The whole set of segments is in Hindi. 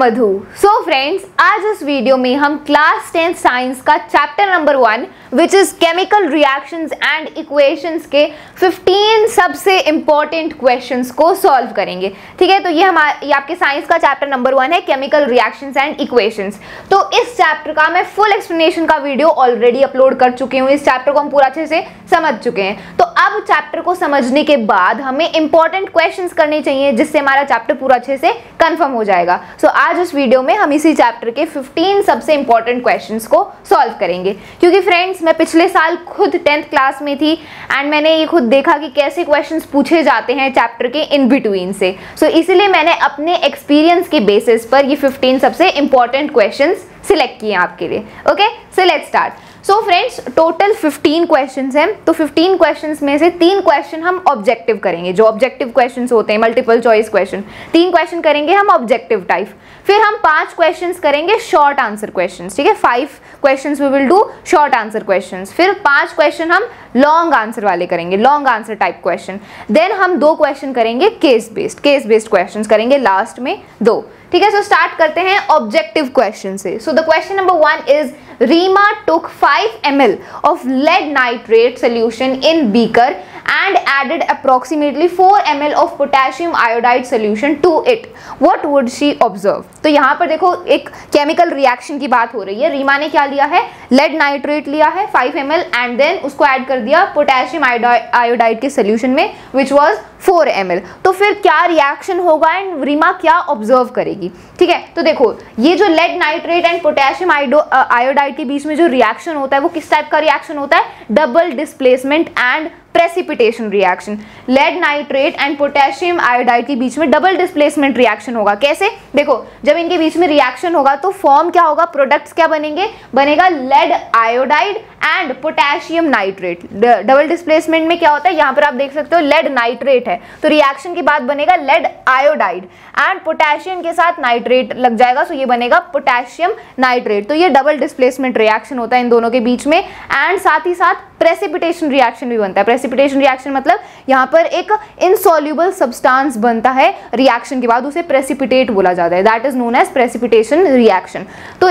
मधु। सो फ्रेंड्स, आज इस वीडियो में हम क्लास 10 साइंस का chapter number 1 which is chemical reactions and equations के 15 सबसे इंपॉर्टेंट क्वेश्चंस को सॉल्व करेंगे। ठीक है, तो ये आपके साइंस का चैप्टर नंबर 1 है, केमिकल रिएक्शंस एंड इक्वेशंस। तो इस चैप्टर का मैं फुल एक्सप्लेनेशन का वीडियो ऑलरेडी अपलोड कर चुकी हूँ। इस चैप्टर को हम पूरा अच्छे से समझ चुके हैं। तो अब चैप्टर को समझने के बाद हमें इंपॉर्टेंट क्वेश्चंस करने चाहिए जिससे हमारा चैप्टर पूरा अच्छे से कंफर्म हो जाएगा। सो आज इस वीडियो में हम इसी चैप्टर के 15 सबसे इंपॉर्टेंट क्वेश्चंस को सॉल्व करेंगे। क्योंकि फ्रेंड्स, मैं पिछले साल खुद 10th क्लास में थी एंड मैंने ये खुद देखा कि कैसे क्वेश्चंस पूछे जाते हैं चैप्टर के इन बिटवीन से। सो इसीलिए मैंने अपने एक्सपीरियंस के बेसिस पर ये 15 सबसे इंपॉर्टेंट क्वेश्चंस सिलेक्ट किए आपके लिए। Okay, so let's start. So friends, total 15 questions हैं। तो 15 क्वेश्चंस में से 3 क्वेश्चन हम ऑब्जेक्टिव करेंगे। जो ऑब्जेक्टिव क्वेश्चंस होते हैं, मल्टीपल चॉइस क्वेश्चन, 3 क्वेश्चन करेंगे हम ऑब्जेक्टिव टाइप। फिर हम 5 क्वेश्चंस करेंगे शॉर्ट आंसर क्वेश्चंस। ठीक है, 5 questions we will do short answer questions. फिर 5 क्वेश्चन हम लॉन्ग आंसर वाले करेंगे, long answer type question. Then हम 2 क्वेश्चन करेंगे केस बेस्ड क्वेश्चंस करेंगे लास्ट में 2। ठीक है, सो स्टार्ट करते हैं ऑब्जेक्टिव क्वेश्चन से। So the question number 1 is Rima took 5 ml of lead nitrate solution in beaker and added approximately 4 ml of potassium iodide solution to it. What would she observe? तो यहाँ पर देखो एक केमिकल रिएक्शन की बात हो रही है। रीमा ने क्या लिया है? लेड नाइट्रेट लिया है 5 ml एंड देन उसको ऐड कर दिया पोटेशियम आयोडाइड के सोल्यूशन में विच वॉज 4 ml। तो फिर क्या रिएक्शन होगा एंड रीमा क्या ऑब्जर्व करेगी? ठीक है, तो देखो ये जो lead nitrate and potassium iodide के बीच में जो रिएक्शन होता है वो किस टाइप का रिएक्शन होता है? Double displacement and precipitation reaction. Lead nitrate and potassium iodide के बीच में डबल डिस्प्लेसमेंट रिएक्शन होगा। कैसे? देखो, जब इनके बीच में रिएक्शन होगा तो फॉर्म क्या होगा? प्रोडक्ट्स क्या बनेंगे? बनेगा lead iodide and potassium nitrate. Double displacement में क्या होता है? यहाँ पर आप देख सकते हो लेड नाइट्रेट है तो रिएक्शन के बाद बनेगा लेड आयोडाइड एंड पोटेशियम के साथ नाइट्रेट लग जाएगा, सो ये बनेगा पोटेशियम नाइट्रेट। तो ये डबल डिस्प्लेसमेंट रिएक्शन होता है इन दोनों के बीच में एंड साथ ही साथ प्रेसिपिटेशन रिएक्शन भी बनता है। प्रेसिपिटेशन रिएक्शन मतलब यहाँ पर एक इनसॉल्युबल सब्सटेंस बनता है रिएक्शन के बाद, उसे प्रेसिपिटेट बोला जाता है। That is known as precipitation reaction. तो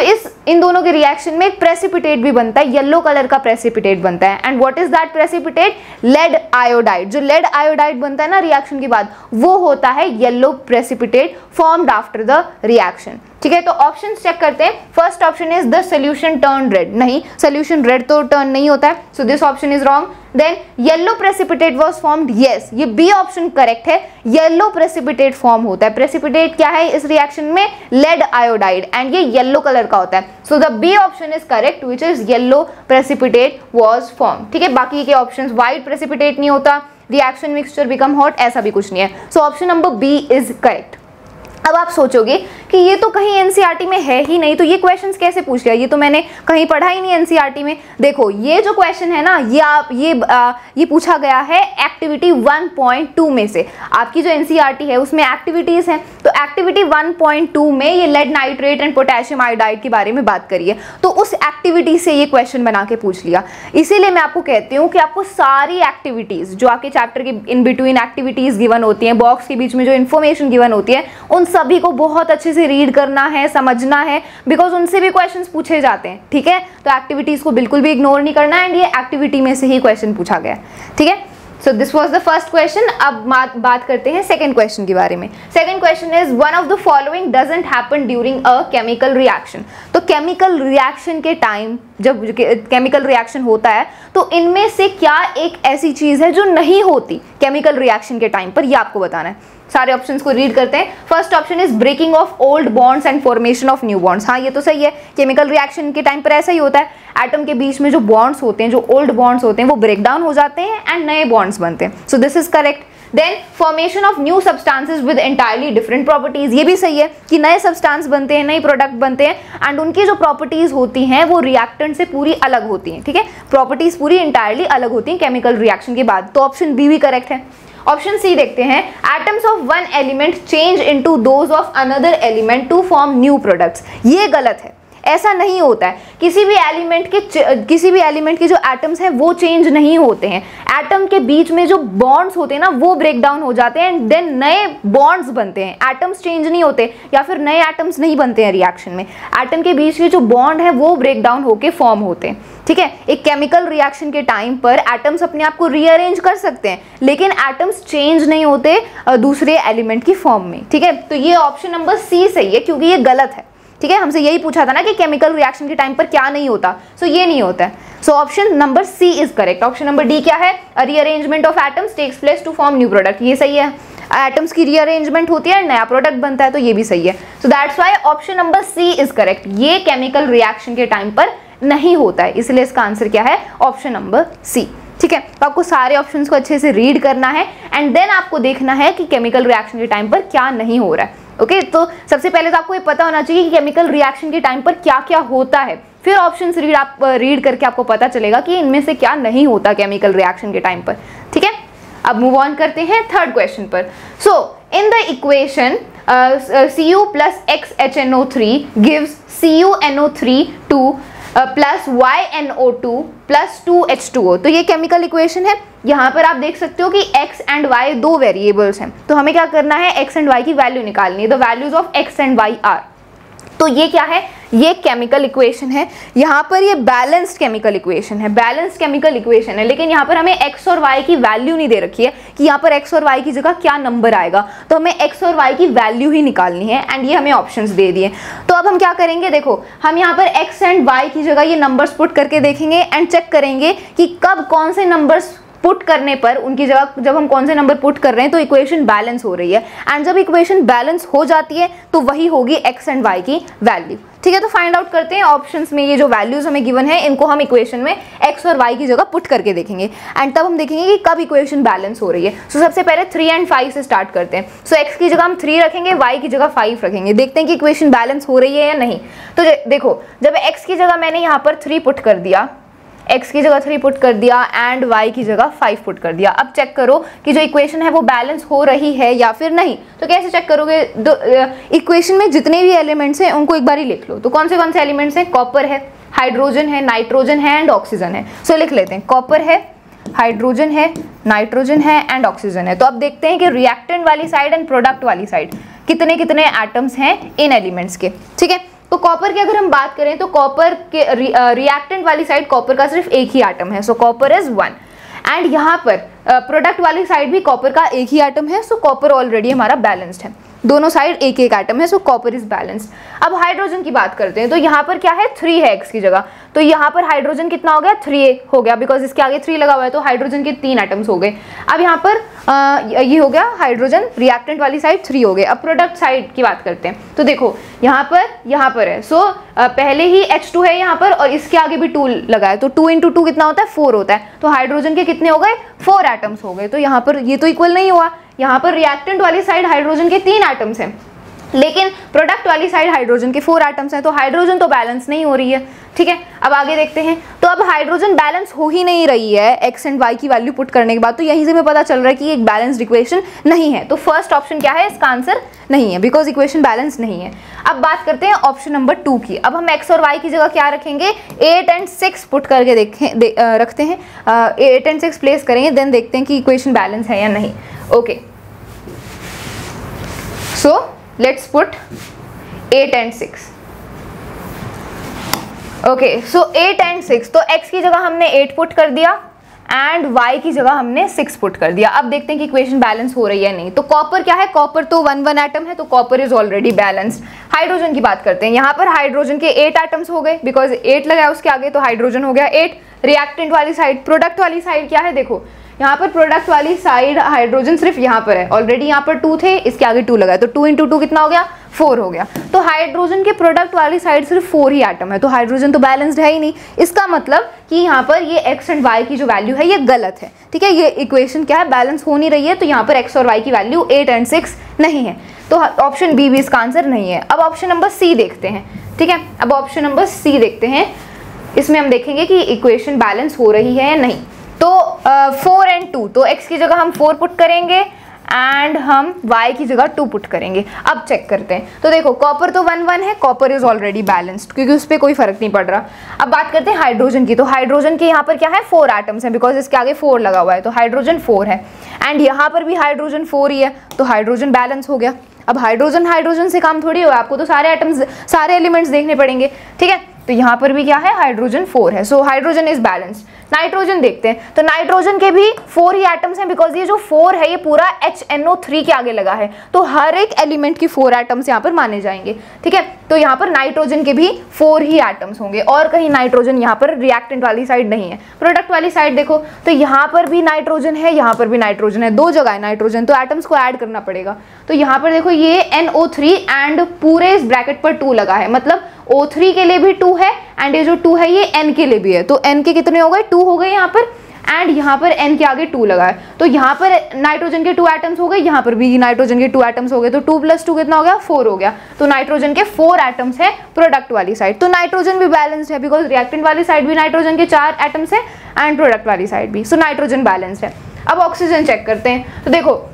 इन दोनों के रिएक्शन में एक प्रेसिपिटेट भी बनता है, येलो कलर का प्रेसिपिटेट बनता है। And what is that precipitate? Lead iodide. जो लेड आयोडाइड बनता है ना रिएक्शन के बाद, वो होता है yellow precipitate formed after the reaction. ठीक है, तो ऑप्शंस चेक करते हैं। First option is the solution turn red. नहीं, सोल्यूशन रेड तो टर्न नहीं होता है, so this option is wrong. Then yellow precipitate was formed. Yes, ये बी ऑप्शन करेक्ट है। येलो प्रेसिपिटेट फॉर्म होता है। प्रेसिपिटेट क्या है इस रिएक्शन में? लेड आयोडाइड एंड ये येलो कलर का होता है। So the B option is correct which is yellow precipitate was form. ठीक है, बाकी के ऑप्शंस व्हाइट प्रेसिपिटेट नहीं होता, रिएक्शन मिक्सचर बिकम हॉट, ऐसा भी कुछ नहीं है। So option number B is correct. अब आप सोचोगे कि ये तो कहीं एनसीईआरटी में है ही नहीं, तो ये क्वेश्चंस कैसे पूछ लिया? ये तो मैंने कहीं पढ़ा ही नहीं एनसीईआरटी में। देखो, ये जो क्वेश्चन है ना, ये पूछा गया है एक्टिविटी 1.2 में से। आपकी जो एनसीईआरटी है उसमें एक्टिविटीज हैं, तो एक्टिविटी 1.2 में ये lead nitrate and potassium iodide के बारे में बात करिए, तो उस एक्टिविटी से ये क्वेश्चन बना के पूछ लिया। इसीलिए मैं आपको कहती हूँ कि आपको सारी एक्टिविटीज जो आपके चैप्टर के इन बिटवीन एक्टिविटीज गिवन होती हैं, बॉक्स के बीच में जो इन्फॉर्मेशन गिवन होती है, उन सभी को बहुत अच्छे से रीड करना है, समझना है, बिकॉज उनसे भी क्वेश्चंस पूछे जाते हैं। ठीक है, तो एक्टिविटीज को बिल्कुल भी इग्नोर नहीं करना एंड ये एक्टिविटी में से ही क्वेश्चन पूछा गया। ठीक है, so this was the first question. अब बात करते हैं सेकंड क्वेश्चन के बारे में। Second question is one of the following doesn't happen during a chemical reaction. तो केमिकल रिएक्शन के टाइम जब केमिकल रिएक्शन होता है तो इनमें से क्या एक ऐसी चीज है जो नहीं होती केमिकल रिएक्शन के टाइम पर? ये आपको बताना है। सारे ऑप्शंस को रीड करते हैं। First option is breaking of old bonds and formation of new bonds. हाँ, ये तो सही है, केमिकल रिएक्शन के टाइम पर ऐसा ही होता है। एटम के बीच में जो बॉन्ड्स होते हैं, जो ओल्ड बॉन्ड्स होते हैं, वो ब्रेक डाउन हो जाते हैं एंड नए बॉन्ड्स बनते हैं। So this is correct. Then formation of new substances with entirely different properties. ये भी सही है कि नए सब्सटेंस बनते हैं, नए प्रोडक्ट बनते हैं एंड उनकी जो प्रॉपर्टीज होती हैं वो रिएक्टेंट से पूरी अलग होती हैं। ठीक है, प्रॉपर्टीज पूरी एंटायरली अलग होती हैं केमिकल रिएक्शन के बाद। तो ऑप्शन बी भी करेक्ट है। ऑप्शन सी देखते हैं। Atoms of one element change into those of another element to form new products. ये गलत है। ऐसा नहीं होता है। किसी भी एलिमेंट के जो एटम्स हैं वो चेंज नहीं होते हैं। एटम के बीच में जो बॉन्ड्स होते हैं ना वो ब्रेक डाउन हो जाते हैं एंड देन नए बॉन्ड्स बनते हैं। एटम्स चेंज नहीं होते या फिर नए एटम्स नहीं बनते हैं रिएक्शन में। एटम के बीच के जो बॉन्ड है वो ब्रेक डाउन होकर फॉर्म होते हैं, ठीक है। एक केमिकल रिएक्शन के टाइम पर एटम्स अपने आप को रीअरेंज कर सकते हैं, लेकिन एटम्स चेंज नहीं होते दूसरे एलिमेंट की फॉर्म में, ठीक है। तो ये ऑप्शन नंबर सी सही है, क्योंकि ये गलत है, ठीक है। हमसे यही पूछा था ना कि केमिकल रिएक्शन के टाइम पर क्या नहीं होता, सो ये नहीं होता है। So option number C is correct. Option number D क्या है, rearrangement of atoms takes place to form new product, ये सही है। एटम्स की रीअरेंजमेंट होती है, नया प्रोडक्ट बनता है, तो ये भी सही है। So that's why option number C is correct. ये केमिकल रिएक्शन के टाइम पर नहीं होता है, इसलिए इसका आंसर क्या है, ऑप्शन नंबर सी, ठीक है। तो आपको सारे ऑप्शंस को अच्छे से रीड करना है एंड देन आपको देखना है कि केमिकल रिएक्शन के टाइम पर क्या नहीं हो रहा है, ओके। तो सबसे पहले तो आपको ये पता होना चाहिए कि केमिकल रिएक्शन के टाइम पर क्या क्या होता है, फिर ऑप्शंस रीड करके आपको पता चलेगा कि इनमें से क्या नहीं होता केमिकल रिएक्शन के टाइम पर, ठीक है। अब मूव ऑन करते हैं थर्ड क्वेश्चन पर। So in the equation Cu plus XHNO3 gives CuNO3 plus YNO2 plus 2H2O। तो ये केमिकल इक्वेशन है। यहाँ पर आप देख सकते हो कि x एंड y दो वेरिएबल्स हैं, तो हमें क्या करना है, x एंड y की वैल्यू निकालनी है। The values of x and y are, तो ये क्या है, ये केमिकल इक्वेशन है। यहाँ पर ये बैलेंस्ड केमिकल इक्वेशन है, बैलेंस्ड केमिकल इक्वेशन है, लेकिन यहाँ पर हमें x और y की वैल्यू नहीं दे रखी है कि यहाँ पर x और y की जगह क्या नंबर आएगा, तो हमें x और y की वैल्यू ही निकालनी है एंड ये हमें ऑप्शंस दे दिए। तो अब हम क्या करेंगे, देखो हम यहाँ पर x एंड y की जगह ये नंबर्स पुट करके देखेंगे एंड चेक करेंगे कि कब कौन से नंबर्स पुट करने पर उनकी जगह जब हम कौन से नंबर पुट कर रहे हैं तो इक्वेशन बैलेंस हो रही है, एंड जब इक्वेशन बैलेंस हो जाती है तो वही होगी x एंड y की वैल्यू, ठीक है। तो फाइंड आउट करते हैं ऑप्शंस में ये जो वैल्यूज हमें गिवन है इनको हम इक्वेशन में x और y की जगह पुट करके देखेंगे एंड तब हम देखेंगे कि कब इक्वेशन बैलेंस हो रही है। सो सबसे पहले 3 एंड 5 से स्टार्ट करते हैं। सो x की जगह हम 3 रखेंगे, y की जगह 5 रखेंगे, देखते हैं कि इक्वेशन बैलेंस हो रही है या नहीं। तो देखो जब x की जगह मैंने यहाँ पर 3 पुट कर दिया, x की जगह 3 पुट कर दिया एंड y की जगह 5 पुट कर दिया। अब चेक करो कि जो इक्वेशन है वो बैलेंस हो रही है या फिर नहीं। तो कैसे चेक करोगे, इक्वेशन में जितने भी एलिमेंट्स हैं उनको एक बार ही लिख लो। तो कौन से एलिमेंट्स हैं, कॉपर है, हाइड्रोजन है, नाइट्रोजन है एंड ऑक्सीजन है। सो लिख लेते हैं, कॉपर है, हाइड्रोजन है, नाइट्रोजन है एंड ऑक्सीजन है। तो अब देखते हैं कि रिएक्टेंट वाली साइड एंड प्रोडक्ट वाली साइड कितने कितने एटम्स हैं इन एलिमेंट्स के, ठीक है। तो कॉपर की अगर हम बात करें तो कॉपर के रिएक्टेंट वाली साइड कॉपर का सिर्फ एक ही एटम है, सो कॉपर इज 1 एंड यहाँ पर प्रोडक्ट वाली साइड भी कॉपर का एक ही एटम है, सो कॉपर ऑलरेडी हमारा बैलेंस्ड है, दोनों साइड एक एक एटम है, सो कॉपर इज बैलेंस्ड। अब हाइड्रोजन की बात करते हैं तो यहाँ पर क्या है, 3 है x की जगह, तो यहाँ पर हाइड्रोजन कितना हो गया, 3 हो गया, बिकॉज इसके आगे 3 लगा हुआ है, तो हाइड्रोजन के 3 एटम्स हो गए। अब यहाँ पर ये हो गया हाइड्रोजन, रिएक्टेंट वाली साइड 3 हो गए। अब प्रोडक्ट साइड की बात करते हैं तो देखो यहाँ पर है, सो पहले ही H2 है यहाँ पर और इसके आगे भी 2 लगा है, तो 2 × 2 कितना होता है, 4 होता है। तो हाइड्रोजन के कितने हो गए, 4 एटम्स हो गए। तो यहाँ पर ये तो इक्वल नहीं हुआ, यहाँ पर रिएक्टेंट वाली साइड हाइड्रोजन के 3 एटम्स हैं, लेकिन प्रोडक्ट वाली साइड हाइड्रोजन के 4 एटम्स हैं, तो हाइड्रोजन तो बैलेंस नहीं हो रही है, ठीक है। अब आगे देखते हैं, तो अब हाइड्रोजन बैलेंस हो ही नहीं रही है x एंड y की वैल्यू पुट करने के बाद, तो यहीं से हमें पता चल रहा है कि एक बैलेंस्ड इक्वेशन नहीं है। तो फर्स्ट ऑप्शन क्या है, इसका आंसर नहीं है, बिकॉज इक्वेशन बैलेंस नहीं है। अब बात करते हैं ऑप्शन नंबर 2 की। अब हम x और y की जगह क्या रखेंगे, 8 एंड 6 पुट करके रखते हैं, 8 एंड 6 प्लेस करेंगे, देन देखते हैं कि इक्वेशन बैलेंस है या नहीं। Okay, so let's put 8 and 6. Okay, so 8 and 6, तो x की जगह हमने 8 पुट कर दिया एंड y की जगह हमने 6 पुट कर दिया। अब देखते हैं कि इक्वेशन बैलेंस हो रही है नहीं। तो कॉपर क्या है, कॉपर तो 1 एटम है, तो copper is already balanced. Hydrogen की बात करते हैं, यहाँ पर हाइड्रोजन के 8 एटम्स हो गए, बिकॉज 8 लगाया उसके आगे, तो हाइड्रोजन हो गया 8। रिएक्टेंट वाली साइड, प्रोडक्ट वाली साइड क्या है, देखो यहाँ पर प्रोडक्ट वाली साइड हाइड्रोजन सिर्फ यहाँ पर है, ऑलरेडी यहाँ पर 2 थे, इसके आगे 2 लगा है, तो 2 × 2 कितना हो गया, 4 हो गया। तो हाइड्रोजन के प्रोडक्ट वाली साइड सिर्फ 4 ही एटम है, तो हाइड्रोजन तो बैलेंस्ड है ही नहीं। इसका मतलब कि यहाँ पर ये x एंड y की जो वैल्यू है ये गलत है, ठीक है। ये इक्वेशन क्या है, बैलेंस हो नहीं रही है, तो यहाँ पर x और y की वैल्यू 8 एंड 6 नहीं है, तो ऑप्शन बी भी इसका आंसर नहीं है। अब ऑप्शन नंबर सी देखते हैं, ठीक है। अब ऑप्शन नंबर सी देखते हैं, इसमें हम देखेंगे कि इक्वेशन बैलेंस हो रही है या नहीं। तो 4 and 2, तो x की जगह हम 4 पुट करेंगे एंड हम y की जगह 2 पुट करेंगे। अब चेक करते हैं। तो देखो कॉपर तो 1 1 है, कॉपर इज ऑलरेडी बैलेंस्ड क्योंकि उस पर कोई फर्क नहीं पड़ रहा। अब बात करते हैं हाइड्रोजन की। तो हाइड्रोजन के यहाँ पर क्या है, 4 एटम्स हैं बिकॉज इसके आगे 4 लगा हुआ है, तो हाइड्रोजन 4 है एंड यहाँ पर भी हाइड्रोजन 4 ही है, तो हाइड्रोजन बैलेंस हो गया। अब हाइड्रोजन से काम थोड़ी हुआ, आपको तो सारे एटम्स सारे एलिमेंट्स देखने पड़ेंगे, ठीक है। तो यहाँ पर भी क्या है, हाइड्रोजन 4 है, so hydrogen is balanced. Nitrogen देखते हैं। तो नाइट्रोजन के भी 4 ही एटम्स हैं बिकॉज ये जो 4 है ये पूरा HNO3 के आगे लगा है, तो हर एक एलिमेंट की 4 एटम्स यहाँ पर माने जाएंगे, ठीक है। तो यहाँ पर नाइट्रोजन के भी 4 ही एटम्स होंगे और कहीं नाइट्रोजन यहाँ पर रिएक्टेंट वाली साइड नहीं है। प्रोडक्ट वाली साइड देखो तो यहाँ पर भी नाइट्रोजन है, यहाँ पर भी नाइट्रोजन है, 2 जगह है नाइट्रोजन, तो एटम्स को ऐड करना पड़ेगा। तो यहाँ पर देखो ये NO3 एंड पूरे इस ब्रैकेट पर 2 लगा है, मतलब O3 के लिए भी 2 है एंड ये जो 2 है ये N के लिए भी है, तो N के कितने हो गए, 2 हो गए यहाँ पर एंड यहाँ पर N के आगे 2 लगा है, तो यहाँ पर नाइट्रोजन के 2 एटम्स हो गए, यहाँ पर भी नाइट्रोजन के 2 एटम्स हो गए, तो 2 + 2 कितना हो गया, 4 हो गया। तो नाइट्रोजन के 4 एटम्स है प्रोडक्ट वाली साइड। तो नाइट्रोजन भी बैलेंस्ड है बिकॉज रिएक्टेंट वाली साइड भी नाइट्रोजन के 4 एटम्स है एंड प्रोडक्ट वाली साइड भी, सो नाइट्रोजन बैलेंस्ड है। अब ऑक्सीजन चेक करते हैं। तो देखो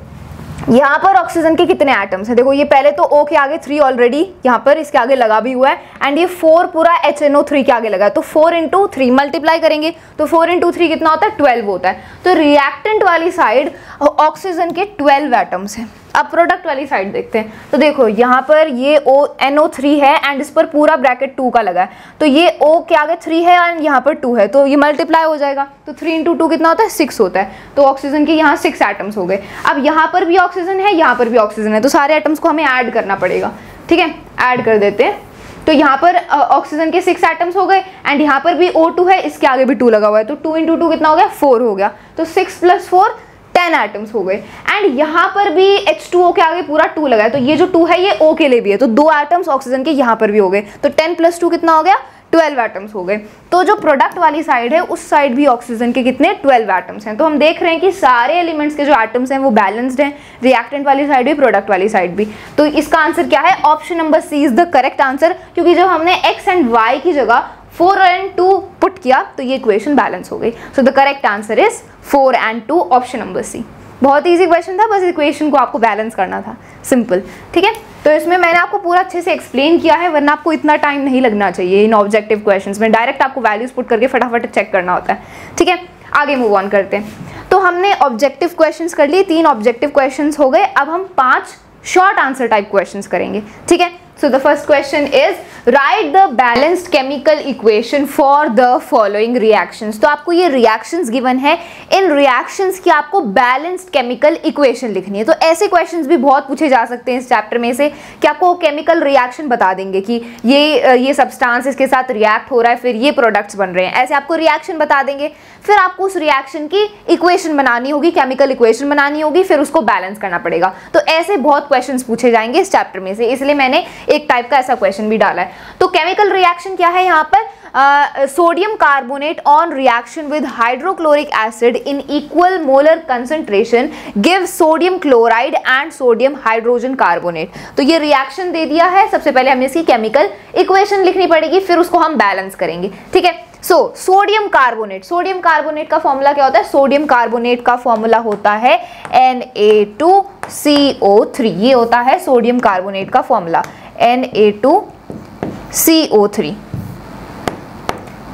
यहाँ पर ऑक्सीजन के कितने एटम्स हैं, देखो ये पहले तो O के आगे 3 ऑलरेडी यहाँ पर इसके आगे लगा भी हुआ है एंड ये 4 पूरा HNO3 के आगे लगा है, तो 4 × 3 मल्टीप्लाई करेंगे तो 4 × 3 कितना होता है, 12 होता है। तो रिएक्टेंट वाली साइड ऑक्सीजन के 12 एटम्स हैं। अब प्रोडक्ट वाली साइड देखते हैं। तो देखो यहाँ पर ये NO3 है एंड इस पर पूरा ब्रैकेट 2 का लगा है, तो ये O के आगे 3 है एंड यहाँ पर 2 है, तो ये मल्टीप्लाई हो जाएगा, तो 3 × 2 कितना होता है, 6 होता है। तो ऑक्सीजन के यहाँ 6 एटम्स हो गए। अब यहाँ पर भी ऑक्सीजन है, यहाँ पर भी ऑक्सीजन है, तो सारे एटम्स को हमें ऐड करना पड़ेगा, ठीक है। ऐड कर देते हैं। तो यहाँ पर ऑक्सीजन के 6 एटम्स हो गए एंड यहाँ पर भी O2 है, इसके आगे भी 2 लगा हुआ है, तो 2 × 2 कितना हो गया, 4 हो गया, तो 6 + 4 10 एटम्स हो गए एंड यहाँ पर भी H2O के आगे पूरा 2 लगा है, तो ये जो 2 है ये O के लिए भी है, तो 2 एटम्स ऑक्सीजन के यहाँ पर भी हो गए, तो 10 + 2 कितना हो गया, 12 एटम्स हो गए। तो जो प्रोडक्ट वाली साइड है उस साइड भी ऑक्सीजन के कितने, 12 एटम्स हैं। तो हम देख रहे हैं कि सारे एलिमेंट्स के जो एटम्स हैं वो बैलेंस्ड हैं, रिएक्टेंट वाली साइड भी प्रोडक्ट वाली साइड भी। तो इसका आंसर क्या है, option number C is the correct answer, क्योंकि जब हमने x एंड y की जगह 4 और 2 पुट किया तो ये इक्वेशन बैलेंस हो गई। So the correct answer is 4 और 2, ऑप्शन नंबर सी। बहुत इजी क्वेश्चन था, बस इक्वेशन को आपको बैलेंस करना था, सिंपल, ठीक है। तो इसमें मैंने आपको पूरा अच्छे से एक्सप्लेन किया है, वरना आपको इतना टाइम नहीं लगना चाहिए इन ऑब्जेक्टिव क्वेश्चंस में, डायरेक्ट आपको वैल्यूज पुट करके फटाफट चेक करना होता है, ठीक है। आगे मूव ऑन करते हैं। तो हमने ऑब्जेक्टिव क्वेश्चंस कर लिए, 3 ऑब्जेक्टिव क्वेश्चंस हो गए। अब हम 5 शॉर्ट आंसर टाइप क्वेश्चंस करेंगे, ठीक है। So the first question is write the balanced chemical equation for the following reactions। तो आपको ये reactions given है, इन reactions की आपको balanced chemical equation लिखनी है। तो ऐसे questions भी बहुत पूछे जा सकते हैं इस चैप्टर में से कि आपको chemical reaction बता देंगे कि ये substance इसके साथ react हो रहा है, फिर ये products बन रहे हैं, ऐसे आपको reaction बता देंगे। फिर आपको उस reaction की equation बनानी होगी, chemical equation बनानी होगी, फिर उसको balance करना पड़ेगा। तो ऐसे बहुत questions पूछे जाएंगे इस चैप्टर में से, इसलिए मैंने एक टाइप का ऐसा क्वेश्चन भी डाला है। तो केमिकल रिएक्शन क्या है यहाँ पर, sodium carbonate on reaction with hydrochloric acid in equal molar concentration give sodium chloride and sodium hydrogen carbonate. तो ये रिएक्शन दे दिया है, सबसे पहले हमें इसकी केमिकल इक्वेशन लिखनी पड़ेगी, फिर उसको हम बैलेंस करेंगे, ठीक है। सो सोडियम कार्बोनेट का फॉर्मूला क्या होता है, सोडियम कार्बोनेट का फॉर्मूला होता है Na2CO3, ये होता है सोडियम कार्बोनेट का फॉर्मूला Na2CO3,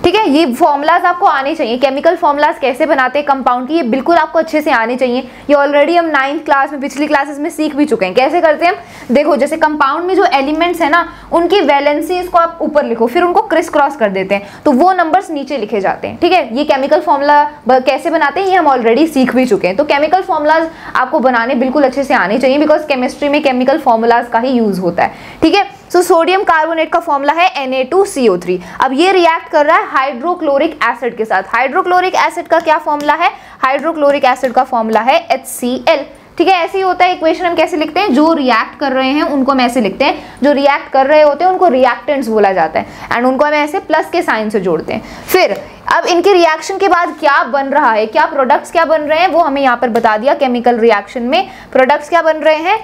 ठीक है। ये फॉर्मूलाज आपको आने चाहिए, केमिकल फॉर्मूलाज कैसे बनाते हैं कंपाउंड की, ये बिल्कुल आपको अच्छे से आने चाहिए। ये ऑलरेडी हम 9th क्लास में, पिछली क्लासेस में सीख भी चुके हैं। कैसे करते हैं हम, देखो जैसे कंपाउंड में जो एलिमेंट्स है ना, उनकी वैलेंसीज को आप ऊपर लिखो, फिर उनको क्रिस क्रॉस कर देते हैं, तो वो नंबर्स नीचे लिखे जाते हैं, ठीक है। ये केमिकल फॉर्मूला कैसे बनाते हैं ये हम ऑलरेडी सीख भी चुके हैं। तो केमिकल फॉर्मूलाज आपको बनाने बिल्कुल अच्छे से आने चाहिए, बिकॉज केमिस्ट्री में केमिकल फॉर्मूलाज का ही यूज होता है, ठीक है। सो सोडियम कार्बोनेट का फॉर्मूला है Na2CO3। अब ये रिएक्ट कर रहा है हाइड्रोक्लोरिक एसिड के साथ। हाइड्रोक्लोरिक एसिड का क्या फॉर्मूला है, हाइड्रोक्लोरिक एसिड का फॉर्मूला है HCl, ठीक है। ऐसे ही होता है इक्वेशन, हम कैसे लिखते हैं, जो रिएक्ट कर रहे हैं उनको हम ऐसे लिखते हैं, जो रिएक्ट कर रहे होते हैं उनको रिएक्टेंट्स बोला जाता है एंड उनको हम ऐसे प्लस के साइन से जोड़ते हैं। फिर अब इनके रिएक्शन के बाद क्या बन रहा है, क्या प्रोडक्ट्स क्या बन रहे हैं, वो हमें यहाँ पर बता दिया। केमिकल रिएक्शन में प्रोडक्ट्स क्या बन रहे हैं,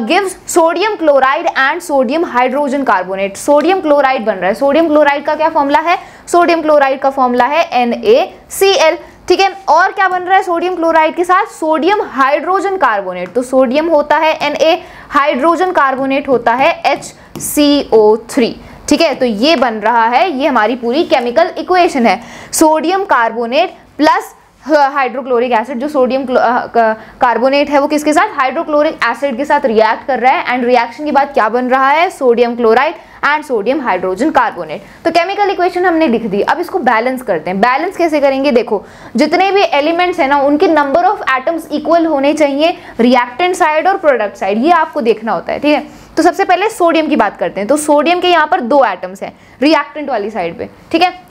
gives sodium chloride and sodium hydrogen carbonate. Sodium chloride बन रहा है, सोडियम क्लोराइड का क्या फॉर्मूला है, सोडियम क्लोराइड का फॉर्मूला है NaCl, ठीक है। और क्या बन रहा है सोडियम क्लोराइड के साथ? Sodium hydrogen carbonate. तो सोडियम होता है Na, हाइड्रोजन कार्बोनेट होता है HCO3। ठीक है, तो ये बन रहा है, ये हमारी पूरी केमिकल इक्वेशन है। Sodium carbonate plus hydrochloric acid, जो सोडियम कार्बोनेट है वो किसके साथ? हाइड्रोक्लोरिक एसिड के साथ रिएक्ट कर रहा है, एंड रिएक्शन के बाद क्या बन रहा है? Sodium chloride and sodium hydrogen carbonate. तो केमिकल इक्वेशन हमने लिख दी। अब इसको बैलेंस करते हैं। बैलेंस कैसे करेंगे? देखो, जितने भी एलिमेंट्स है ना, उनके नंबर ऑफ एटम्स इक्वल होने चाहिए, रिएक्टेंट साइड और प्रोडक्ट साइड, ये आपको देखना होता है। ठीक है, तो सबसे पहले सोडियम की बात करते हैं। तो सोडियम के यहाँ पर 2 एटम्स हैं रिएक्टेंट वाली साइड पे। ठीक है,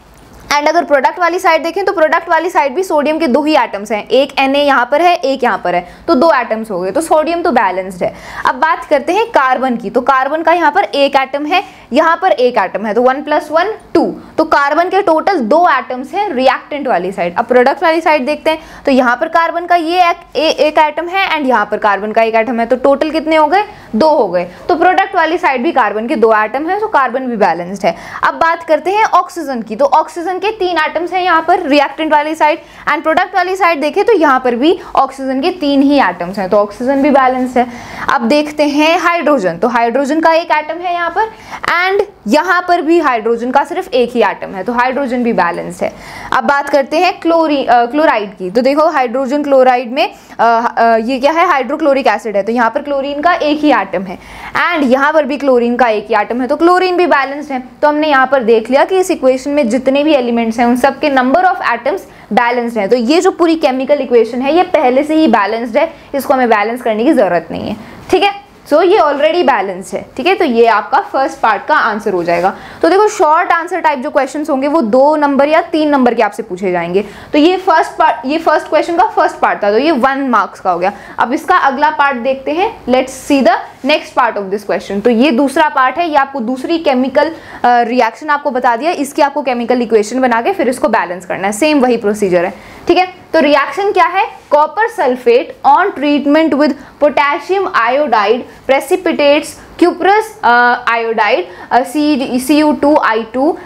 एंड अगर प्रोडक्ट वाली साइड देखें तो प्रोडक्ट वाली साइड भी सोडियम के 2 ही एटम्स हैं, एक Na यहाँ पर है, एक यहाँ पर है, तो 2 एटम्स हो गए। तो सोडियम तो बैलेंस्ड है। अब बात करते हैं कार्बन की। तो कार्बन का यहाँ पर 1 एटम है, यहाँ पर 1 एटम है, तो 1 + 1 2। तो कार्बन के टोटल 2 एटम्स हैं रिएक्टेंट वाली साइड। अब प्रोडक्ट वाली साइड देखते हैं, तो यहाँ पर कार्बन का ये एक एटम है एंड यहाँ पर कार्बन का 1 एटम है, तो टोटल कितने हो गए? 2 हो गए। तो प्रोडक्ट वाली साइड भी कार्बन के 2 एटम है, तो कार्बन भी बैलेंस्ड है। अब बात करते हैं ऑक्सीजन की। तो ऑक्सीजन के 3 एटम्स हैं यहाँ पर रिएक्टेंट वाली साइड, एंड प्रोडक्ट वाली साइड देखें तो यहाँ पर भी ऑक्सीजन के 3 ही एटम्स हैं, तो ऑक्सीजन भी बैलेंस्ड है। अब देखते हैं हाइड्रोजन। तो हाइड्रोजन का 1 एटम है यहाँ पर, एंड यहाँ पर भी हाइड्रोजन का सिर्फ 1 ही एटम है, तो हाइड्रोजन भी बैलेंस्ड है। अब बात करते हैं क्लोराइड की। तो देखो, हाइड्रोजन क्लोराइड में ये क्या है? हाइड्रोक्लोरिक एसिड है, तो यहाँ पर क्लोरीन का 1 ही एटम है, एंड यहाँ पर भी क्लोरीन का 1 ही एटम है, तो क्लोरीन भी बैलेंस्ड है। तो हमने यहाँ पर देख लिया कि इस इक्वेशन में जितने भी एलिमेंट्स हैं उन सब के नंबर ऑफ एटम्स बैलेंस्ड है। तो ये जो पूरी केमिकल इक्वेशन है ये पहले से ही बैलेंस्ड है, इसको हमें बैलेंस करने की जरूरत नहीं है। ठीक है, सो ये ऑलरेडी बैलेंस है। ठीक है, तो ये आपका फर्स्ट पार्ट का आंसर हो जाएगा। तो देखो, शॉर्ट आंसर टाइप जो क्वेश्चंस होंगे वो 2 नंबर या 3 नंबर के आपसे पूछे जाएंगे। तो ये फर्स्ट क्वेश्चन का फर्स्ट पार्ट था, तो ये 1 मार्क्स का हो गया। अब इसका अगला पार्ट देखते हैं। Let's see the next part of this question. तो ये दूसरा पार्ट है, ये आपको दूसरी केमिकल रिएक्शन आपको बता दिया, इसकी आपको केमिकल इक्वेशन बना के फिर इसको बैलेंस करना है। सेम वही प्रोसीजर है। ठीक है, तो रिएक्शन क्या है? Copper sulphate on treatment with potassium iodide precipitates cuprous iodide Cu2I2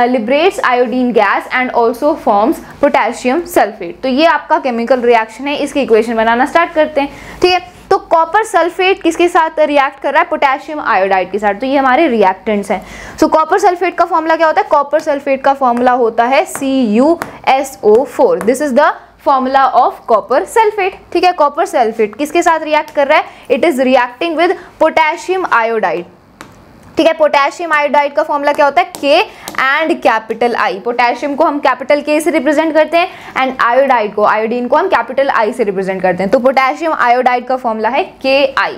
liberates iodine gas and also forms potassium sulfate। तो ये आपका केमिकल रिएक्शन है, इसकी इक्वेशन बनाना स्टार्ट करते हैं। ठीक है, तो कॉपर सल्फेट किसके साथ रिएक्ट कर रहा है? पोटेशियम आयोडाइड के साथ। तो ये हमारे रिएक्टेंट्स हैं। सो कॉपर सल्फेट का फॉर्मूला क्या होता है? कॉपर सल्फेट का फॉर्मूला होता है CuSO4। This is the formula of copper sulphate. ठीक है, कॉपर सल्फेट किसके साथ रिएक्ट कर रहा है? It is reacting with potassium iodide. ठीक है, पोटेशियम आयोडाइड का फॉर्मूला क्या होता है? K and capital I। Potassium को हम कैपिटल K से रिप्रेजेंट करते हैं एंड आयोडाइड को, आयोडीन को हम कैपिटल I से रिप्रेजेंट करते हैं। तो पोटेशियम आयोडाइड का फॉर्मूला है KI।